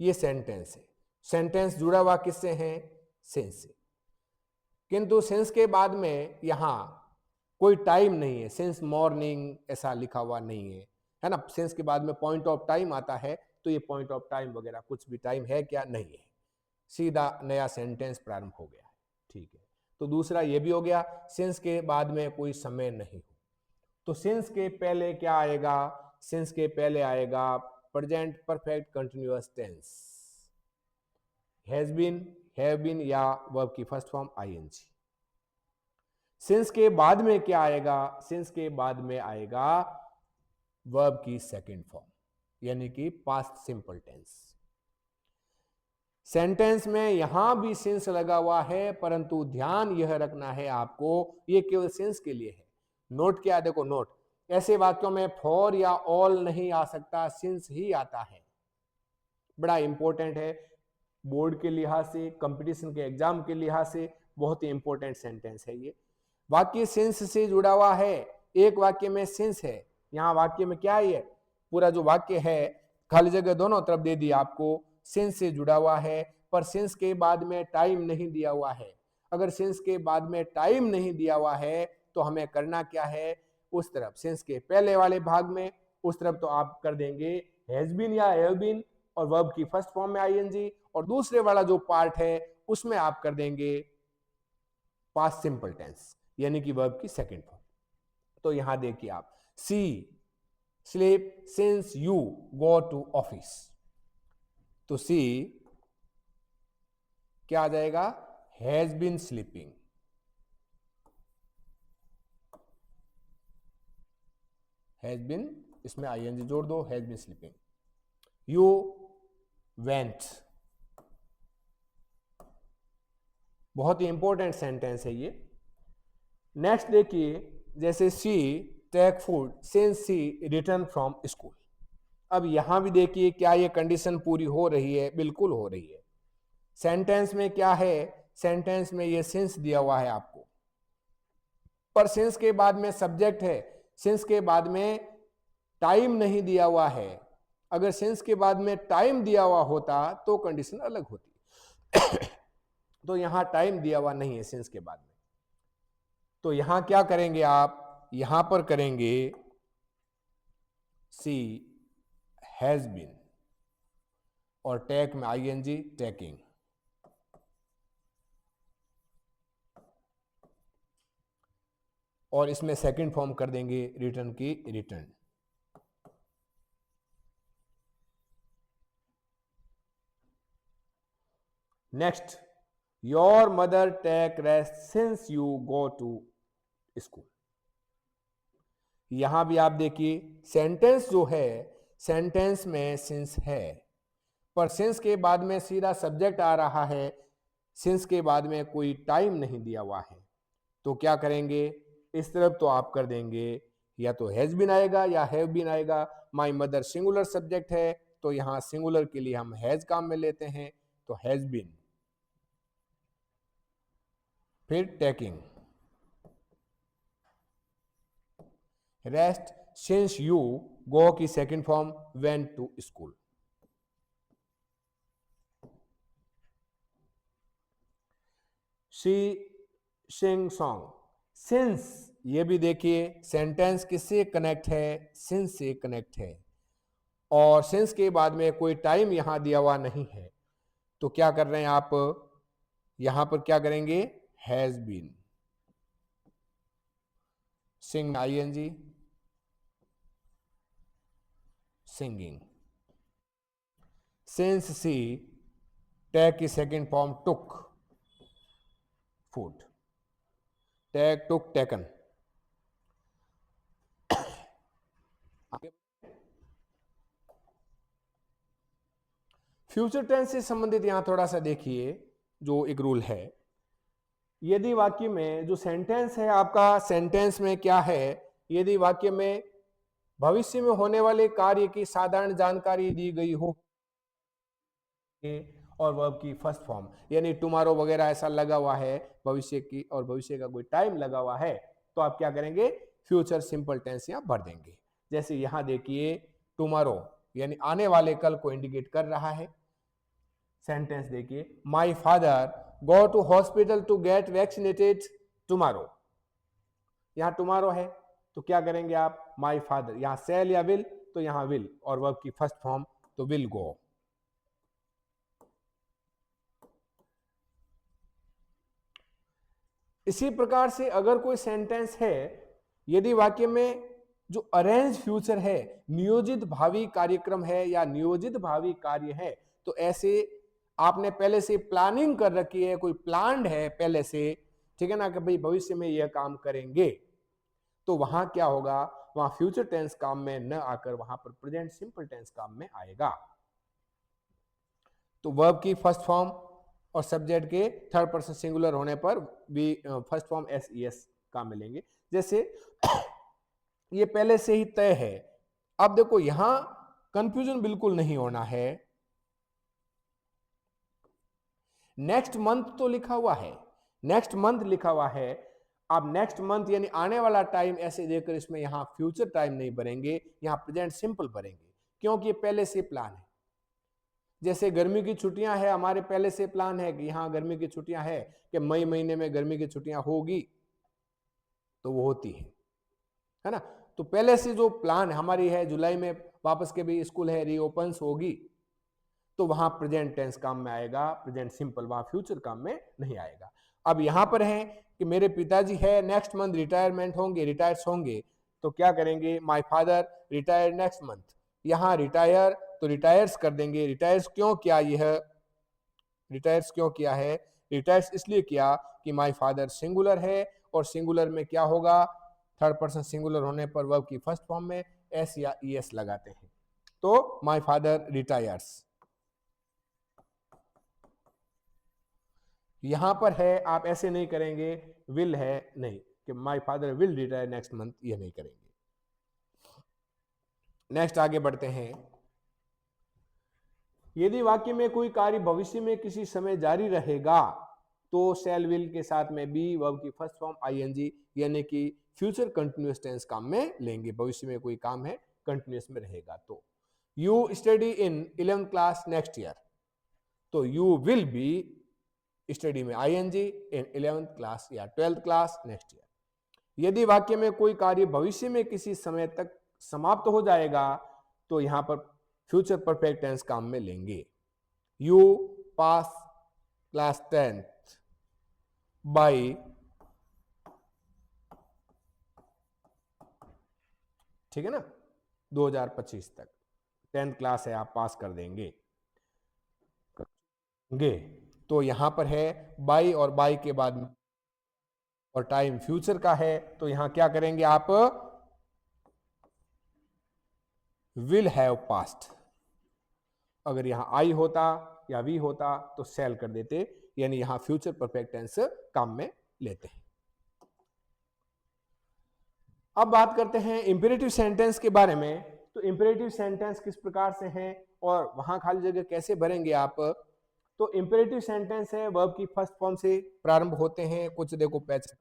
ये सेंटेंस है, सेंटेंस जुड़ा हुआ किससे है, सिंस से, किंतु सिंस के बाद में यहां कोई टाइम नहीं है, सिंस मॉर्निंग ऐसा लिखा हुआ नहीं है, है ना। सिंस के बाद में पॉइंट ऑफ टाइम आता है, तो ये पॉइंट ऑफ टाइम वगैरह कुछ भी टाइम है क्या, नहीं है, सीधा नया सेंटेंस प्रारंभ हो गया है, ठीक है। तो दूसरा ये भी हो गया, सिंस के बाद में कोई समय नहीं हो, तो सिंस के पहले क्या आएगा, सिंस के पहले आएगा present perfect continuous tense, has been, have been या वर्ब की फर्स्ट फॉर्म आईएनजी। सिंस के बाद में क्या आएगा, सिंस के बाद में आएगा वर्ब की सेकंड फॉर्म, यानी कि पास्ट सिंपल टेंस। सेंटेंस में यहां भी सिंस लगा हुआ है, परंतु ध्यान यह रखना है आपको, ये केवल सिंस के लिए है। नोट क्या, देखो नोट, ऐसे वाक्यों में फॉर या ऑल नहीं आ सकता, सिंस ही आता है। बड़ा इंपॉर्टेंट है, बोर्ड के लिहाज से, कंपटीशन के एग्जाम के लिहाज से बहुत ही इंपॉर्टेंट सेंटेंस है ये। वाक्य सिंस से जुड़ा हुआ है, एक वाक्य में सिंस है, यहां वाक्य में क्या है, पूरा जो वाक्य है खाली जगह दोनों तरफ दे दी आपको, सिंस से जुड़ा हुआ है, पर सिंस के बाद में टाइम नहीं दिया हुआ है। अगर सिंस के बाद में टाइम नहीं दिया हुआ है तो हमें करना क्या है, उस तरफ सिंस के पहले वाले भाग में, उस तरफ तो आप कर देंगे हैज बीन या हैव बीन और वर्ब की फर्स्ट फॉर्म में आईएनजी, और दूसरे वाला जो पार्ट है उसमें आप कर देंगे पास्ट सिंपल टेंस, यानी कि वर्ब की सेकंड फॉर्म। तो यहां देखिए आप, she sleep since you go to office, तो सी क्या आ जाएगा, has been sleeping, has been, इसमें आईएनजी जोड़ दो, has been sleeping. You went, बहुत ही इंपॉर्टेंट सेंटेंस है ये। नेक्स्ट देखिए, जैसे she take food since she return from school, अब यहां भी देखिए क्या ये कंडीशन पूरी हो रही है, बिल्कुल हो रही है। सेंटेंस में क्या है, सेंटेंस में ये सिंस दिया हुआ है आपको, पर सिंस के बाद में सब्जेक्ट है, सिंस के बाद में टाइम नहीं दिया हुआ है। अगर सिंस के बाद में टाइम दिया हुआ होता तो कंडीशन अलग होती तो यहां टाइम दिया हुआ नहीं है सिंस के बाद में, तो यहां क्या करेंगे आप, यहां पर करेंगे सी हैज बीन और टेक में आईएनजी टेकिंग, और इसमें सेकंड फॉर्म कर देंगे रिटर्न की return. Next, your mother take rest since you go to school. यहां भी आप देखिए सेंटेंस जो है, सेंटेंस में सिंस है, पर सिंस के बाद में सीधा सब्जेक्ट आ रहा है, सिंस के बाद में कोई टाइम नहीं दिया हुआ है। तो क्या करेंगे, इस तरफ तो आप कर देंगे या तो हैज बीन आएगा या हैव बीन आएगा। माय मदर सिंगुलर सब्जेक्ट है तो यहां सिंगुलर के लिए हम हैज काम में लेते हैं, तो हैज बीन। फिर taking, rest since you, go की second form went to school. She sing song, since ये भी देखिए सेंटेंस किससे कनेक्ट है, सिंस से कनेक्ट है, और सिंस के बाद में कोई टाइम यहां दिया हुआ नहीं है। तो क्या कर रहे हैं आप, यहां पर क्या करेंगे, has been, sing ING, singing. Since she, take की second form took, food, take took taken. Future tense से संबंधित यहां थोड़ा सा देखिए, जो एक रूल है, यदि वाक्य में जो सेंटेंस है आपका, सेंटेंस में क्या है, यदि वाक्य में भविष्य में होने वाले कार्य की साधारण जानकारी दी गई हो और वर्ब की फर्स्ट फॉर्म यानी टुमारो वगैरह ऐसा लगा हुआ है भविष्य की, और भविष्य का कोई टाइम लगा हुआ है, तो आप क्या करेंगे, फ्यूचर सिंपल टेंस यहां भर देंगे। जैसे यहां देखिए टुमारो यानी आने वाले कल को इंडिकेट कर रहा है। सेंटेंस देखिए, my father go to hospital to get vaccinated tomorrow. यहां टुमारो है तो क्या करेंगे आप, माय फादर, यहां सेल या विल, तो यहां विल, और वर्ब की फर्स्ट फॉर्म तो विल गो। इसी प्रकार से अगर कोई सेंटेंस है, यदि वाक्य में जो अरेंज फ्यूचर है, नियोजित भावी कार्यक्रम है या नियोजित भावी कार्य है, तो ऐसे आपने पहले से प्लानिंग कर रखी है, कोई प्लान्ड है पहले से, ठीक है ना, कि भाई भविष्य में यह काम करेंगे, तो वहां क्या होगा, वहां फ्यूचर टेंस काम में न आकर वहां पर प्रेजेंट सिंपल टेंस काम में आएगा। तो वर्ब की फर्स्ट फॉर्म और सब्जेक्ट के थर्ड पर्सन सिंगुलर होने पर भी first form S E S काम में लेंगे। जैसे ये पहले से ही तय है, अब देखो यहां कंफ्यूजन बिल्कुल नहीं होना है, नेक्स्ट मंथ तो लिखा हुआ है, नेक्स्ट मंथ लिखा हुआ है, अब नेक्स्ट मंथ यानी आने वाला टाइम ऐसे देकर इसमें यहां फ्यूचर टाइम नहीं भरेंगे, यहां प्रेजेंट सिंपल भरेंगे, क्योंकि ये पहले से प्लान है। जैसे गर्मी की छुट्टियां है, हमारे पहले से प्लान है कि यहां गर्मी की छुट्टियां है, कि मई महीने में गर्मी की छुट्टियां होगी, तो वो होती है ना। तो पहले से जो प्लान हमारी है, जुलाई में वापस के भी स्कूल है, रीओपन्स होगी, तो वहां प्रेजेंट टेंस काम में आएगा, प्रेजेंट सिंपल, वहां फ्यूचर काम में नहीं आएगा। अब यहां पर है कि मेरे पिताजी है नेक्स्ट मंथ रिटायरमेंट होंगे, रिटायर्स होंगे, तो क्या करेंगे, my father retire next month, यहां रिटायर तो रिटायर्स कर देंगे। रिटायर्स क्यों किया, यह रिटायर्स क्यों किया है, रिटायर्स इसलिए किया कि माय फादर सिंगुलर है, और सिंगुलर में क्या होगा, थर्ड पर्सन सिंगुलर होने पर वर्ब की फर्स्ट फॉर्म में एस या ई एस लगाते हैं, तो माय फादर रिटायर्स। यहां पर है, आप ऐसे नहीं करेंगे, विल है नहीं कि my father will retire next month, ये नहीं करेंगे। नेक्स्ट आगे बढ़ते हैं, यदि वाक्य में कोई कार्य भविष्य में किसी समय जारी रहेगा, तो शैल विल के साथ में बी वर्ब की फर्स्ट फॉर्म आईएनजी यानी कि फ्यूचर कंटिन्यूअस टेंस काम में लेंगे। भविष्य में कोई काम है कंटिन्यूअस में रहेगा, तो you study in 11th class next year, तो यू विल बी स्टडी में आईएनजी इन 11th क्लास या 12th क्लास नेक्स्ट ईयर। यदि वाक्य में कोई कार्य भविष्य में किसी समय तक समाप्त हो जाएगा, तो यहां पर फ्यूचर परफेक्ट टेंस काम में लेंगे। You pass class 10th bye ठीक है ना, 2025 तक 10th क्लास है, आप पास कर देंगे। तो यहां पर है बाई और बाई के बाद और टाइम फ्यूचर का है, तो यहां क्या करेंगे आप, विल हैव पास्ट। अगर यहां आई होता या वी होता तो सेल कर देते, यानी यहां फ्यूचर परफेक्ट टेंस काम में लेते हैं। अब बात करते हैं इंपेरेटिव सेंटेंस के बारे में। तो इंपेरेटिव सेंटेंस किस प्रकार से हैं और वहां खाली जगह कैसे भरेंगे आप। तो इंपेरेटिव सेंटेंस है वर्ब की फर्स्ट फॉर्म से प्रारंभ होते हैं। कुछ देखो पैच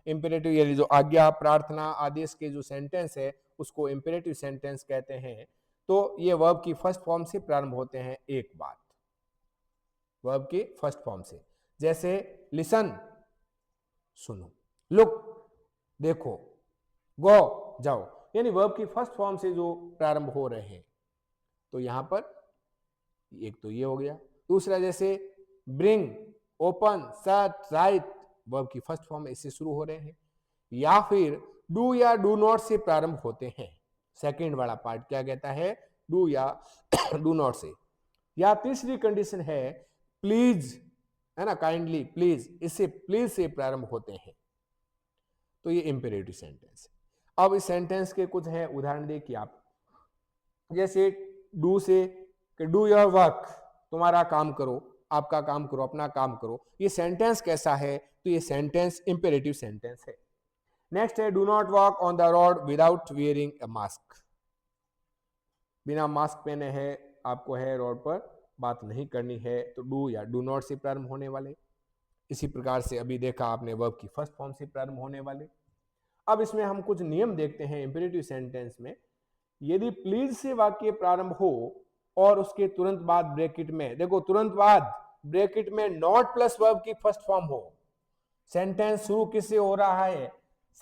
इंपेरेटिव यानी जो आज्ञा प्रार्थना आदेश के जो सेंटेंस है उसको इंपेरेटिव सेंटेंस कहते हैं। तो ये वर्ब की फर्स्ट फॉर्म से प्रारंभ होते हैं। एक बात वर्ब की फर्स्ट फॉर्म से, जैसे लिसन सुनो, लुक देखो, गो जाओ, यानी वर्ब की फर्स्ट फॉर्म से जो प्रारंभ हो रहे हैं। तो यहां पर एक तो ये हो गया। दूसरा जैसे bring, open, shut, right, verb की फर्स्ट फॉर्म इससे शुरू हो रहे हैं। या फिर डू या डू नॉट से प्रारंभ होते हैं। सेकंड वाला पार्ट क्या कहता है, डू या डू नॉट से। या तीसरी कंडीशन है प्लीज, है ना, काइंडली, प्लीज, इससे प्लीज से प्रारंभ होते हैं। तो ये इंपेरेटिव सेंटेंस। अब इस सेंटेंस के कुछ है उदाहरण देखिए आप, जैसे डू से डू योर वर्क, तुम्हारा काम करो, आपका काम करो, अपना काम करो। ये सेंटेंस कैसा है, तो ये सेंटेंस इंपेरेटिव सेंटेंस है। नेक्स्ट है do not walk on the road without wearing a mask, बिना मास्क पहने है आपको है रोड पर बात नहीं करनी है, तो डू या डू नॉट से प्रारंभ होने वाले। इसी प्रकार से अभी देखा आपने वर्ब की फर्स्ट फॉर्म से प्रारंभ होने वाले। अब इसमें हम कुछ नियम देखते हैं इंपेरेटिव सेंटेंस में। यदि प्लीज से वाक्य प्रारंभ हो और उसके तुरंत बाद ब्रैकेट में, देखो तुरंत बाद ब्रैकेट में नॉट प्लस वर्ब की फर्स्ट फॉर्म हो, सेंटेंस शुरू किससे हो रहा है,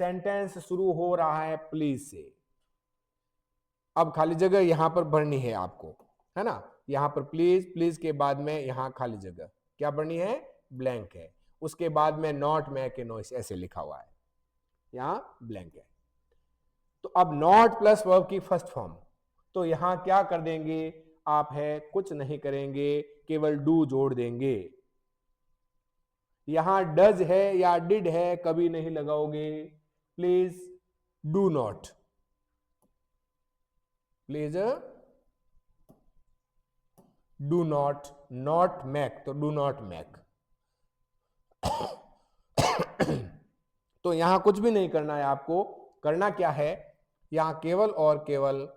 सेंटेंस शुरू हो रहा है प्लीज से। अब खाली जगह यहां पर भरनी है आपको, है ना, यहां पर प्लीज, प्लीज के बाद में यहां खाली जगह क्या भरनी है, ब्लैंक है। उसके बाद में नॉट, मैक, नॉइस ऐसे लिखा हुआ है, यहां ब्लैंक है। तो अब नॉट प्लस वर्ब की फर्स्ट फॉर्म, तो यहां क्या कर देंगे आप, है कुछ नहीं करेंगे, केवल डू जोड़ देंगे। यहां डज है या डिड है कभी नहीं लगाओगे, please do not, please do not, not make तो डू नॉट मैक। तो यहां कुछ भी नहीं करना है आपको, करना क्या है, यहां केवल और केवल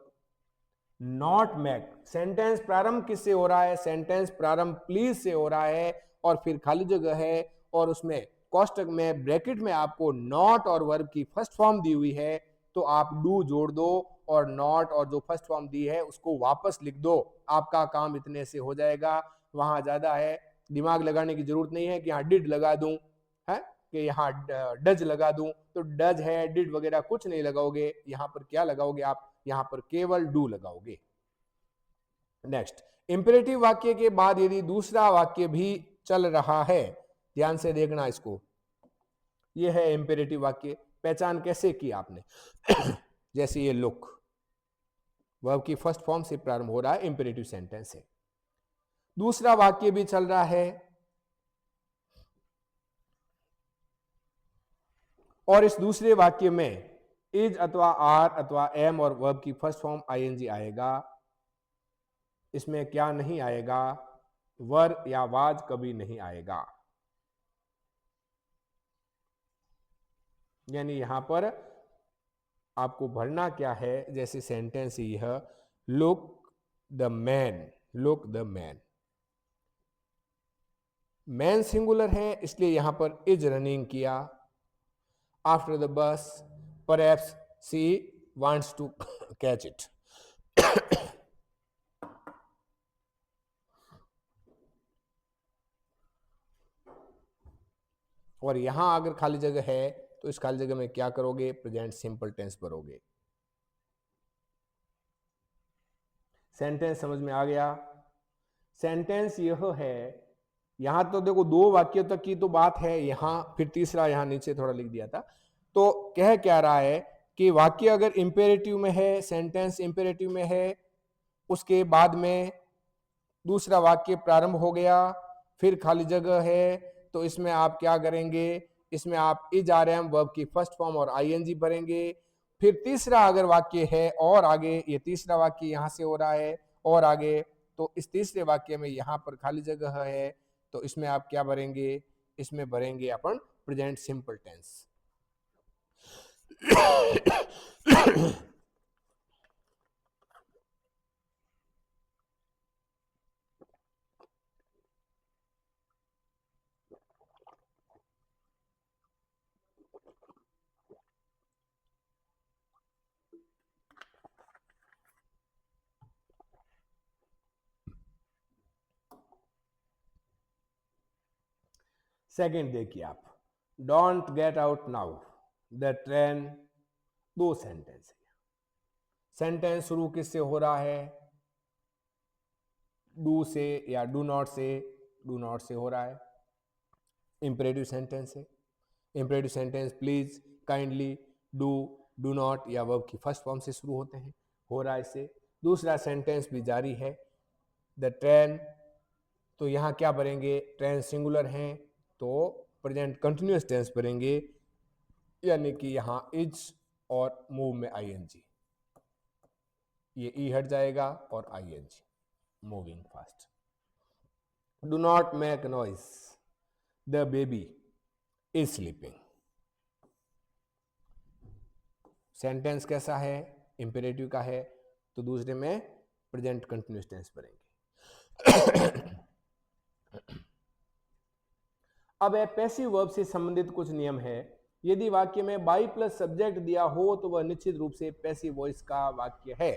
नॉट मैक। सेंटेंस प्रारंभ किससे हो रहा है, सेंटेंस प्रारंभ प्लीज से हो रहा है, और फिर खाली जगह है और उसमें कोष्टक में ब्रैकेट में आपको नॉट और वर्ब की फर्स्ट फॉर्म दी हुई है, तो आप डू जोड़ दो और नॉट और जो फर्स्ट फॉर्म दी है उसको वापस लिख दो, आपका काम इतने से हो जाएगा। वहां ज्यादा है दिमाग लगाने की जरूरत नहीं है कि यहाँ डिड लगा दूं, है कि यहाँ डज लगा दूं, तो डज है डिड वगैरह कुछ नहीं लगाओगे। यहां पर क्या लगाओगे आप, यहां पर केवल डू लगाओगे। नेक्स्ट, इंपेरेटिव वाक्य के बाद यदि दूसरा वाक्य भी चल रहा है, ध्यान से देखना इसको, यह है इंपेरेटिव वाक्य। पहचान कैसे की आपने जैसे ये लुक, वर्ब की फर्स्ट फॉर्म से प्रारंभ हो रहा है, इंपेरेटिव सेंटेंस है। दूसरा वाक्य भी चल रहा है और इस दूसरे वाक्य में इज अथवा आर अथवा एम और वर्ब की फर्स्ट फॉर्म आईएनजी आएगा। इसमें क्या नहीं आएगा, वर या वाज कभी नहीं आएगा। यानी यहां पर आपको भरना क्या है, जैसे सेंटेंस यह look the man, look the man, man singular है इसलिए यहां पर इज रनिंग किया। After the bus perhaps she wants to catch it. और यहां अगर खाली जगह है तो इस खाली जगह में क्या करोगे, प्रेजेंट सिंपल टेंस भरोगे। सेंटेंस समझ में आ गया। सेंटेंस यह है, यहां तो देखो दो वाक्यों तक की तो बात है, यहां फिर तीसरा यहां नीचे थोड़ा लिख दिया था। तो कह क्या रहा है कि वाक्य अगर इंपेरेटिव में है, सेंटेंस इंपेरेटिव में है, उसके बाद में दूसरा वाक्य प्रारंभ हो गया, फिर खाली जगह है, तो इसमें आप क्या करेंगे, इसमें आप इज आर एम वर्ब की फर्स्ट फॉर्म और आईएनजी भरेंगे। फिर तीसरा अगर वाक्य है और आगे, ये तीसरा वाक्य यहां से हो रहा है और आगे, तो इस तीसरे वाक्य में यहां पर खाली जगह है, तो इसमें आप क्या भरेंगे, इसमें भरेंगे अपन प्रेजेंट सिंपल टेंस। सेकंड देखिए आप, don't get out now, the train, दो सेंटेंस है। सेंटेंस शुरू किससे हो रहा है, डू से या डू नॉट से, डू नॉट से हो रहा है, इंपेरेटिव सेंटेंस है। Imperative sentence please, kindly, do, do not या वर्ब की फर्स्ट फॉर्म से शुरू होते हैं, हो रहा है इससे। दूसरा सेंटेंस भी जारी है, द ट्रेन, तो यहां क्या भरेंगे, ट्रेन सिंगुलर है तो प्रेजेंट कंटिन्यूअस टेंस भरेंगे, यानी कि यहां इज और मूव में आईएनजी, ये ई हट जाएगा और ING, moving fast. Do not make noise, the baby is sleeping. Sentence कैसा है, इंपेरेटिव का है, तो दूसरे में प्रेजेंट कंटिन्यूअस टेंस भरेंगे। अब पैसिव वर्ब से संबंधित कुछ नियम है। यदि वाक्य में बाई प्लस सब्जेक्ट दिया हो तो वह निश्चित रूप से पैसिव वॉइस का वाक्य है।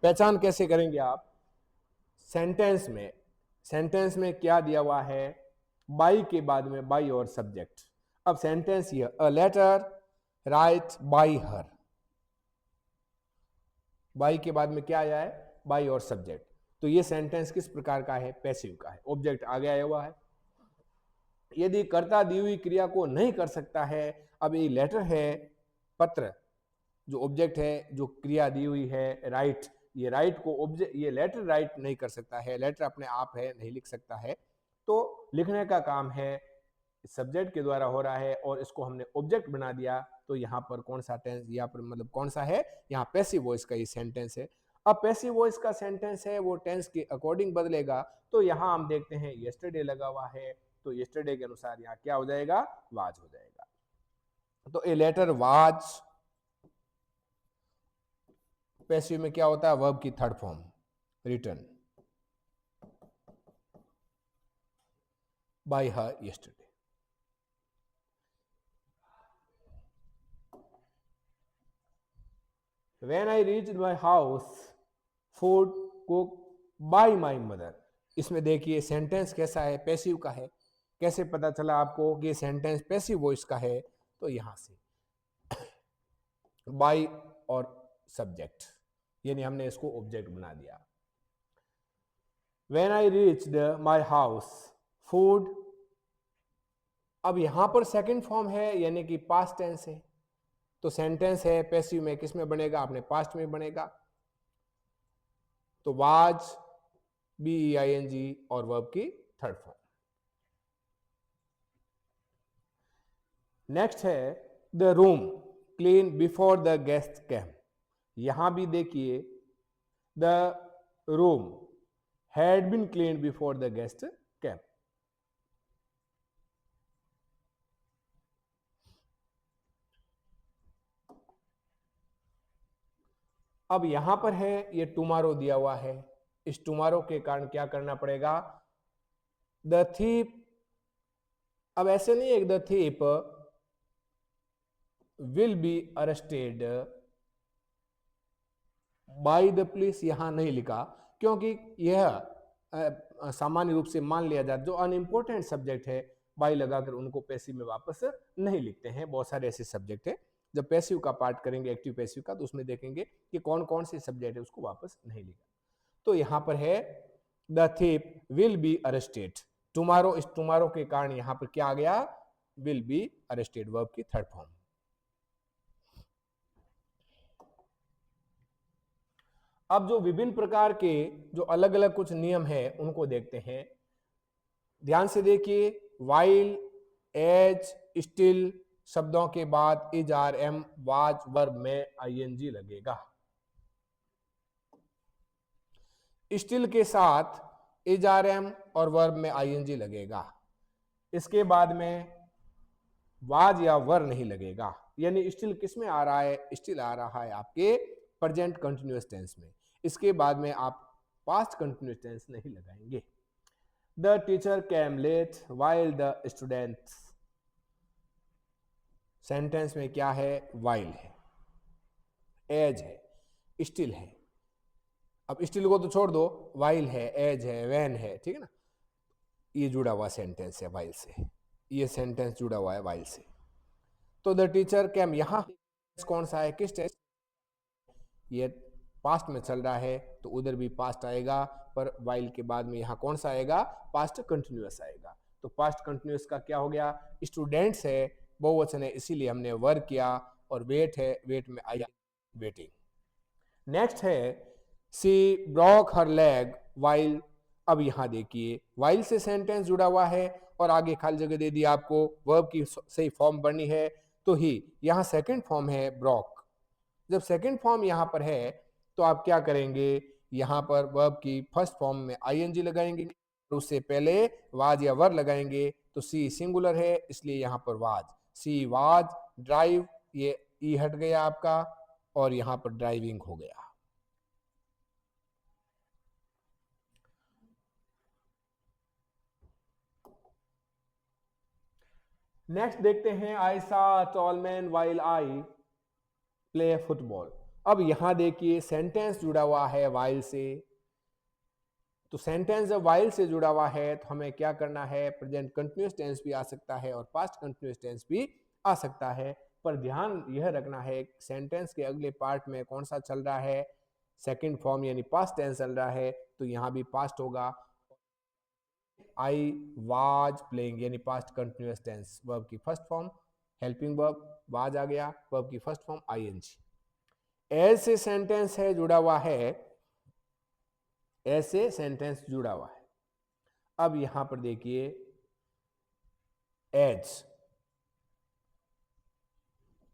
पहचान कैसे करेंगे आप, सेंटेंस में क्या दिया हुआ है, बाई के बाद में बाई और सब्जेक्ट। अब सेंटेंस ये, a letter write by her, by के बाद में क्या आया है, बाई और सब्जेक्ट, तो ये सेंटेंस किस प्रकार का है, पैसिव का है, ऑब्जेक्ट आगे आया हुआ है। यदि कर्ता दी हुई क्रिया को नहीं कर सकता है, अब ये लेटर है, पत्र, जो ऑब्जेक्ट है, जो क्रिया दी हुई है राइट, ये राइट को ऑब्जेक्ट, ये लेटर राइट नहीं कर सकता है, लेटर अपने आप है, नहीं लिख सकता है, तो लिखने का काम है सब्जेक्ट के द्वारा हो रहा है और इसको हमने ऑब्जेक्ट बना दिया, तो यहाँ पर कौन सा टेंस, यहाँ पर मतलब कौन सा है, यहाँ पैसिव वॉइस का ये सेंटेंस है। अब पैसिव वॉइस का सेंटेंस है वो टेंस के अकॉर्डिंग बदलेगा, तो यहाँ हम देखते हैं यस्टरडे लगा हुआ है, तो यस्टरडे के अनुसार यहाँ क्या हो जाएगा, वाज हो जाएगा। तो ए लेटर वाज, पैसिव में क्या होता है, वर्ब की third form, written by her yesterday. When I reached my house, food cooked by my mother। इसमें देखिए सेंटेंस कैसा है, पैसिव का है। कैसे पता चला आपको कि सेंटेंस पैसिव वॉइस का है, तो यहां से बाय और सब्जेक्ट, यानी हमने इसको ऑब्जेक्ट बना दिया। When I reached my house, food, अब यहां पर सेकंड फॉर्म है, यानी कि पास्ट टेंस है, तो सेंटेंस है पैसिव में किस में बनेगा, अपने पास्ट में बनेगा, तो वाज, BEING और वर्ब की थर्ड फॉर्म। नेक्स्ट है the room clean before the guest came. यहां भी देखिए the room had been clean before the guest came. अब यहां पर है ये टुमारो दिया हुआ है, इस टुमारो के कारण क्या करना पड़ेगा, द थीप, अब ऐसे नहीं है the thief will be arrested by the police, यहां नहीं लिखा क्योंकि यह सामान्य रूप से मान लिया जाता, जो अनइम्पोर्टेंट सब्जेक्ट है बाय लगाकर उनको पैसिव में वापस नहीं लिखते हैं। बहुत सारे ऐसे सब्जेक्ट है, जब पैसिव का पार्ट करेंगे एक्टिव पैसिव का, तो उसमें देखेंगे कि कौन कौन से सब्जेक्ट है उसको वापस नहीं लिखा। तो यहां पर है the thief will be arrested, tomorrow, इस टुमारो के कारण यहां पर क्या आ गया, विल बी अरेस्टेड, वर्ब की थर्ड फॉर्म। अब जो विभिन्न प्रकार के जो अलग अलग कुछ नियम है उनको देखते हैं। ध्यान से देखिए, वाइल, एज, स्टिल शब्दों के बाद is, are, am, was verb में आईएनजी लगेगा। स्टिल के साथ इज, आर, एम और वर्ब में आईएनजी लगेगा। इसके बाद में वाज या वर नहीं लगेगा। यानी स्टिल किस में आ रहा है? स्टिल आ रहा है आपके प्रेजेंट कंटिन्यूअस टेंस में। इसके बाद में आप पास्ट कंटिन्यूअस टेंस नहीं लगाएंगे। The teacher came late while the students, sentence में क्या है? वाइल है, एज है, स्टिल है। अब स्टिल को तो छोड़ दो, वाइल है, एज है, वैन है, ठीक है ना। ये जुड़ा हुआ सेंटेंस है वाइल से, ये सेंटेंस जुड़ा हुआ है वाइल से। तो द टीचर केम, यहां कौन सा है? किस टेंस? ये पास्ट में चल रहा है तो उधर भी पास्ट आएगा, पर वाइल के बाद में यहां कौन सा आएगा? पास्ट कंटिन्यूअस आएगा। तो पास्ट कंटिन्यूअस का क्या हो गया? स्टूडेंट्स है, बहुवचन है, इसीलिए हमने वर्क किया। और वेट है, वेट में आया वेटिंग। नेक्स्ट है सी ब्रोक हर लेग वाइल। अब यहां देखिए, वाइल से सेंटेंस जुड़ा हुआ है और आगे खाली जगह दे दी आपको, वर्ब की सही फॉर्म बननी है तो ही। यहां सेकंड फॉर्म है ब्रोक। जब सेकंड फॉर्म यहां पर है तो आप क्या करेंगे? यहां पर वर्ब की फर्स्ट फॉर्म में आईएनजी लगाएंगे, उससे पहले वाज या वर लगाएंगे। तो सी सिंगुलर है, इसलिए यहां पर वाज, सी वाज ड्राइव, ये ई हट गया आपका और यहां पर ड्राइविंग हो गया। नेक्स्ट देखते हैं, आई सा tall man while I play football. अब यहां देखिए सेंटेंस जुड़ा हुआ है वाइल से, तो सेंटेंस जब वाइल से जुड़ा हुआ है तो हमें क्या करना है? प्रेजेंट कंटिन्यूअस टेंस भी आ सकता है और पास्ट कंटिन्यूअस टेंस भी आ सकता है। पर ध्यान यह रखना है सेंटेंस के अगले पार्ट में कौन सा चल रहा है? सेकंड फॉर्म यानी पास्ट टेंस चल रहा है, तो यहां भी पास्ट होगा। आई वाज प्लेइंग यानी पास्ट कंटिन्यूअस टेंस, वर्ब की first form helping verb was आ गया, वर्ब की फर्स्ट फॉर्म आईएनजी। ऐसे सेंटेंस है जुड़ा हुआ है, ऐसे सेंटेंस जुड़ा हुआ है। अब यहां पर देखिए एज,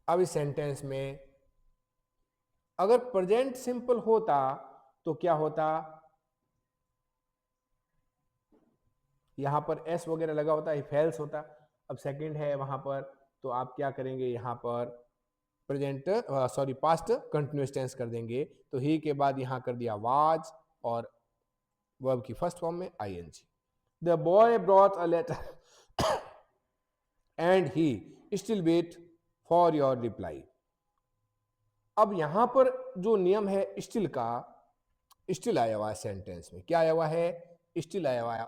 अब इस सेंटेंस में अगर प्रेजेंट सिंपल होता तो क्या होता? यहां पर एस वगैरह लगा होता, ही फेल्स होता। अब सेकंड है वहां पर, तो आप क्या करेंगे? यहां पर present sorry past continuous tense कर देंगे। तो ही के बाद यहां कर दिया वाज और वर्ब की फर्स्ट फॉर्म में ING. The boy brought a letter and he still wait for your reply. अब यहां पर जो नियम है स्टिल का, स्टिल आया हुआ है सेंटेंस में। क्या आया हुआ है? स्टिल आया हुआ है।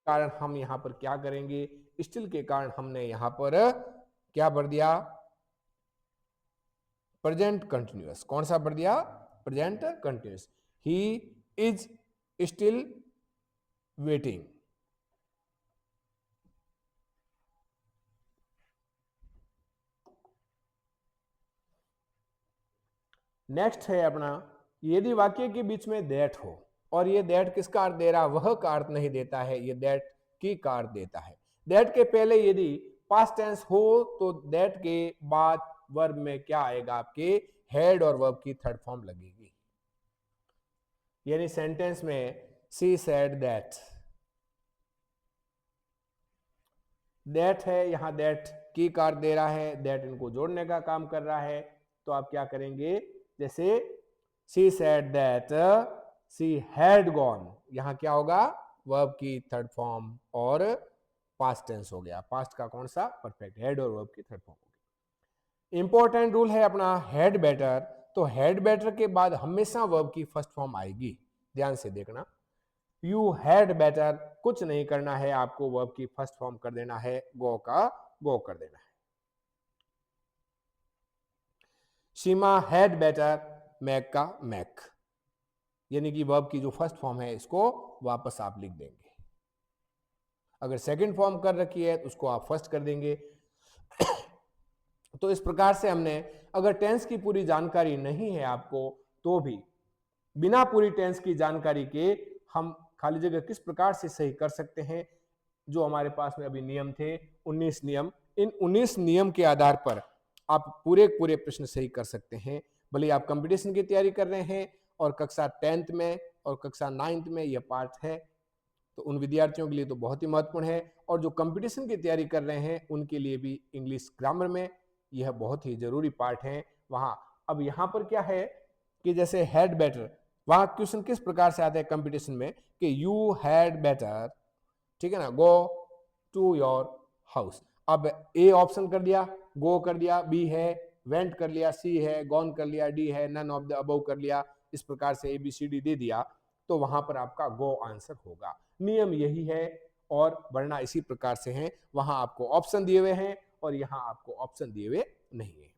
कारण हम यहां पर क्या करेंगे? स्टिल के कारण हमने यहां पर क्या भर दिया? Present continuous. कौन सा भर दिया? Present continuous. He is still waiting. Next है अपना, यदि वाक्य के बीच में दैट हो और ये दैट किसका अर्थ दे रहा? वह का अर्थ नहीं देता है, ये दैट की का अर्थ देता है। दैट के पहले यदि पास्ट टेंस हो तो दैट के बाद वर्ब में क्या आएगा? आपके हेड और वर्ब की थर्ड फॉर्म लगेगी। यानी सेंटेंस में शी सेड दैट, दैट है यहां, दैट की का अर्थ दे रहा है, दैट इनको जोड़ने का काम कर रहा है। तो आप क्या करेंगे? जैसे she said that she had gone, यहां क्या होगा? वर्ब की थर्ड फॉर्म और पास्ट टेंस हो गया। पास्ट का कौन सा? परफेक्ट। हेड और वर्ब की थर्ड फॉर्म हो गई। इंपॉर्टेंट रूल है अपना हेड बेटर, तो हेड बेटर के बाद हमेशा वर्ब की फर्स्ट फॉर्म आएगी। ध्यान से देखना, यू हैड बेटर कुछ नहीं करना है आपको, वर्ब की फर्स्ट फॉर्म कर देना है, गो का गो कर देना है। शीमा हैड बेटर मैक का मैक, यानी कि वर्ब की जो फर्स्ट फॉर्म है इसको वापस आप लिख देंगे। अगर सेकंड फॉर्म कर रखी है तो उसको आप फर्स्ट कर देंगे। तो इस प्रकार से हमने, अगर टेंस की पूरी जानकारी नहीं है आपको तो भी बिना पूरी टेंस की जानकारी के हम खाली जगह किस प्रकार से सही कर सकते हैं। जो हमारे पास में अभी नियम थे 19 नियम, इन 19 नियम के आधार पर आप पूरे पूरे प्रश्न सही कर सकते हैं। भले आप कंपटीशन की तैयारी कर रहे हैं और कक्षा 10th में और कक्षा 9th में यह पार्ट है, तो उन विद्यार्थियों के लिए तो बहुत ही महत्वपूर्ण है। और जो कंपटीशन की तैयारी कर रहे हैं उनके लिए भी इंग्लिश ग्रामर में यह बहुत ही जरूरी पार्ट है। वहां अब यहां पर क्या है कि जैसे हैड बेटर, वहां क्वेश्चन किस प्रकार से आता है कंपटीशन में कि यू हैड बेटर, ठीक है ना, गो टू योर हाउस। अब ए ऑप्शन कर दिया, गो कर दिया, बी है वेंट कर लिया, सी है गॉन कर लिया, डी है नन ऑफ द अबव कर लिया, इस प्रकार से ABCD दे दिया, तो वहां पर आपका गो आंसर होगा। नियम यही है और वरना इसी प्रकार से है। वहां आपको ऑप्शन दिए हुए हैं और यहां आपको ऑप्शन दिए हुए नहीं है।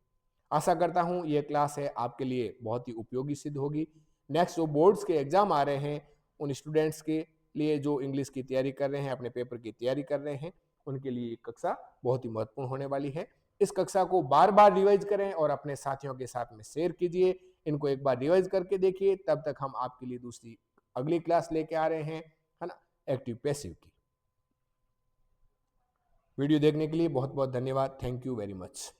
आशा करता हूं यह क्लास है आपके लिए बहुत ही उपयोगी सिद्ध होगी। नेक्स्ट जो बोर्ड्स के एग्जाम आ रहे हैं उन स्टूडेंट्स के लिए जो इंग्लिश की तैयारी कर रहे हैं, अपने पेपर की तैयारी कर रहे हैं, उनके लिए कक्षा बहुत ही महत्वपूर्ण होने वाली है। इस कक्षा को बार बार रिवाइज करें और अपने साथियों के साथ में शेयर कीजिए। इनको एक बार रिवाइज करके देखिए। तब तक हम आपके लिए दूसरी अगली क्लास लेके आ रहे हैं, है ना, एक्टिव पैसिव की। वीडियो देखने के लिए बहुत बहुत धन्यवाद। Thank you very much.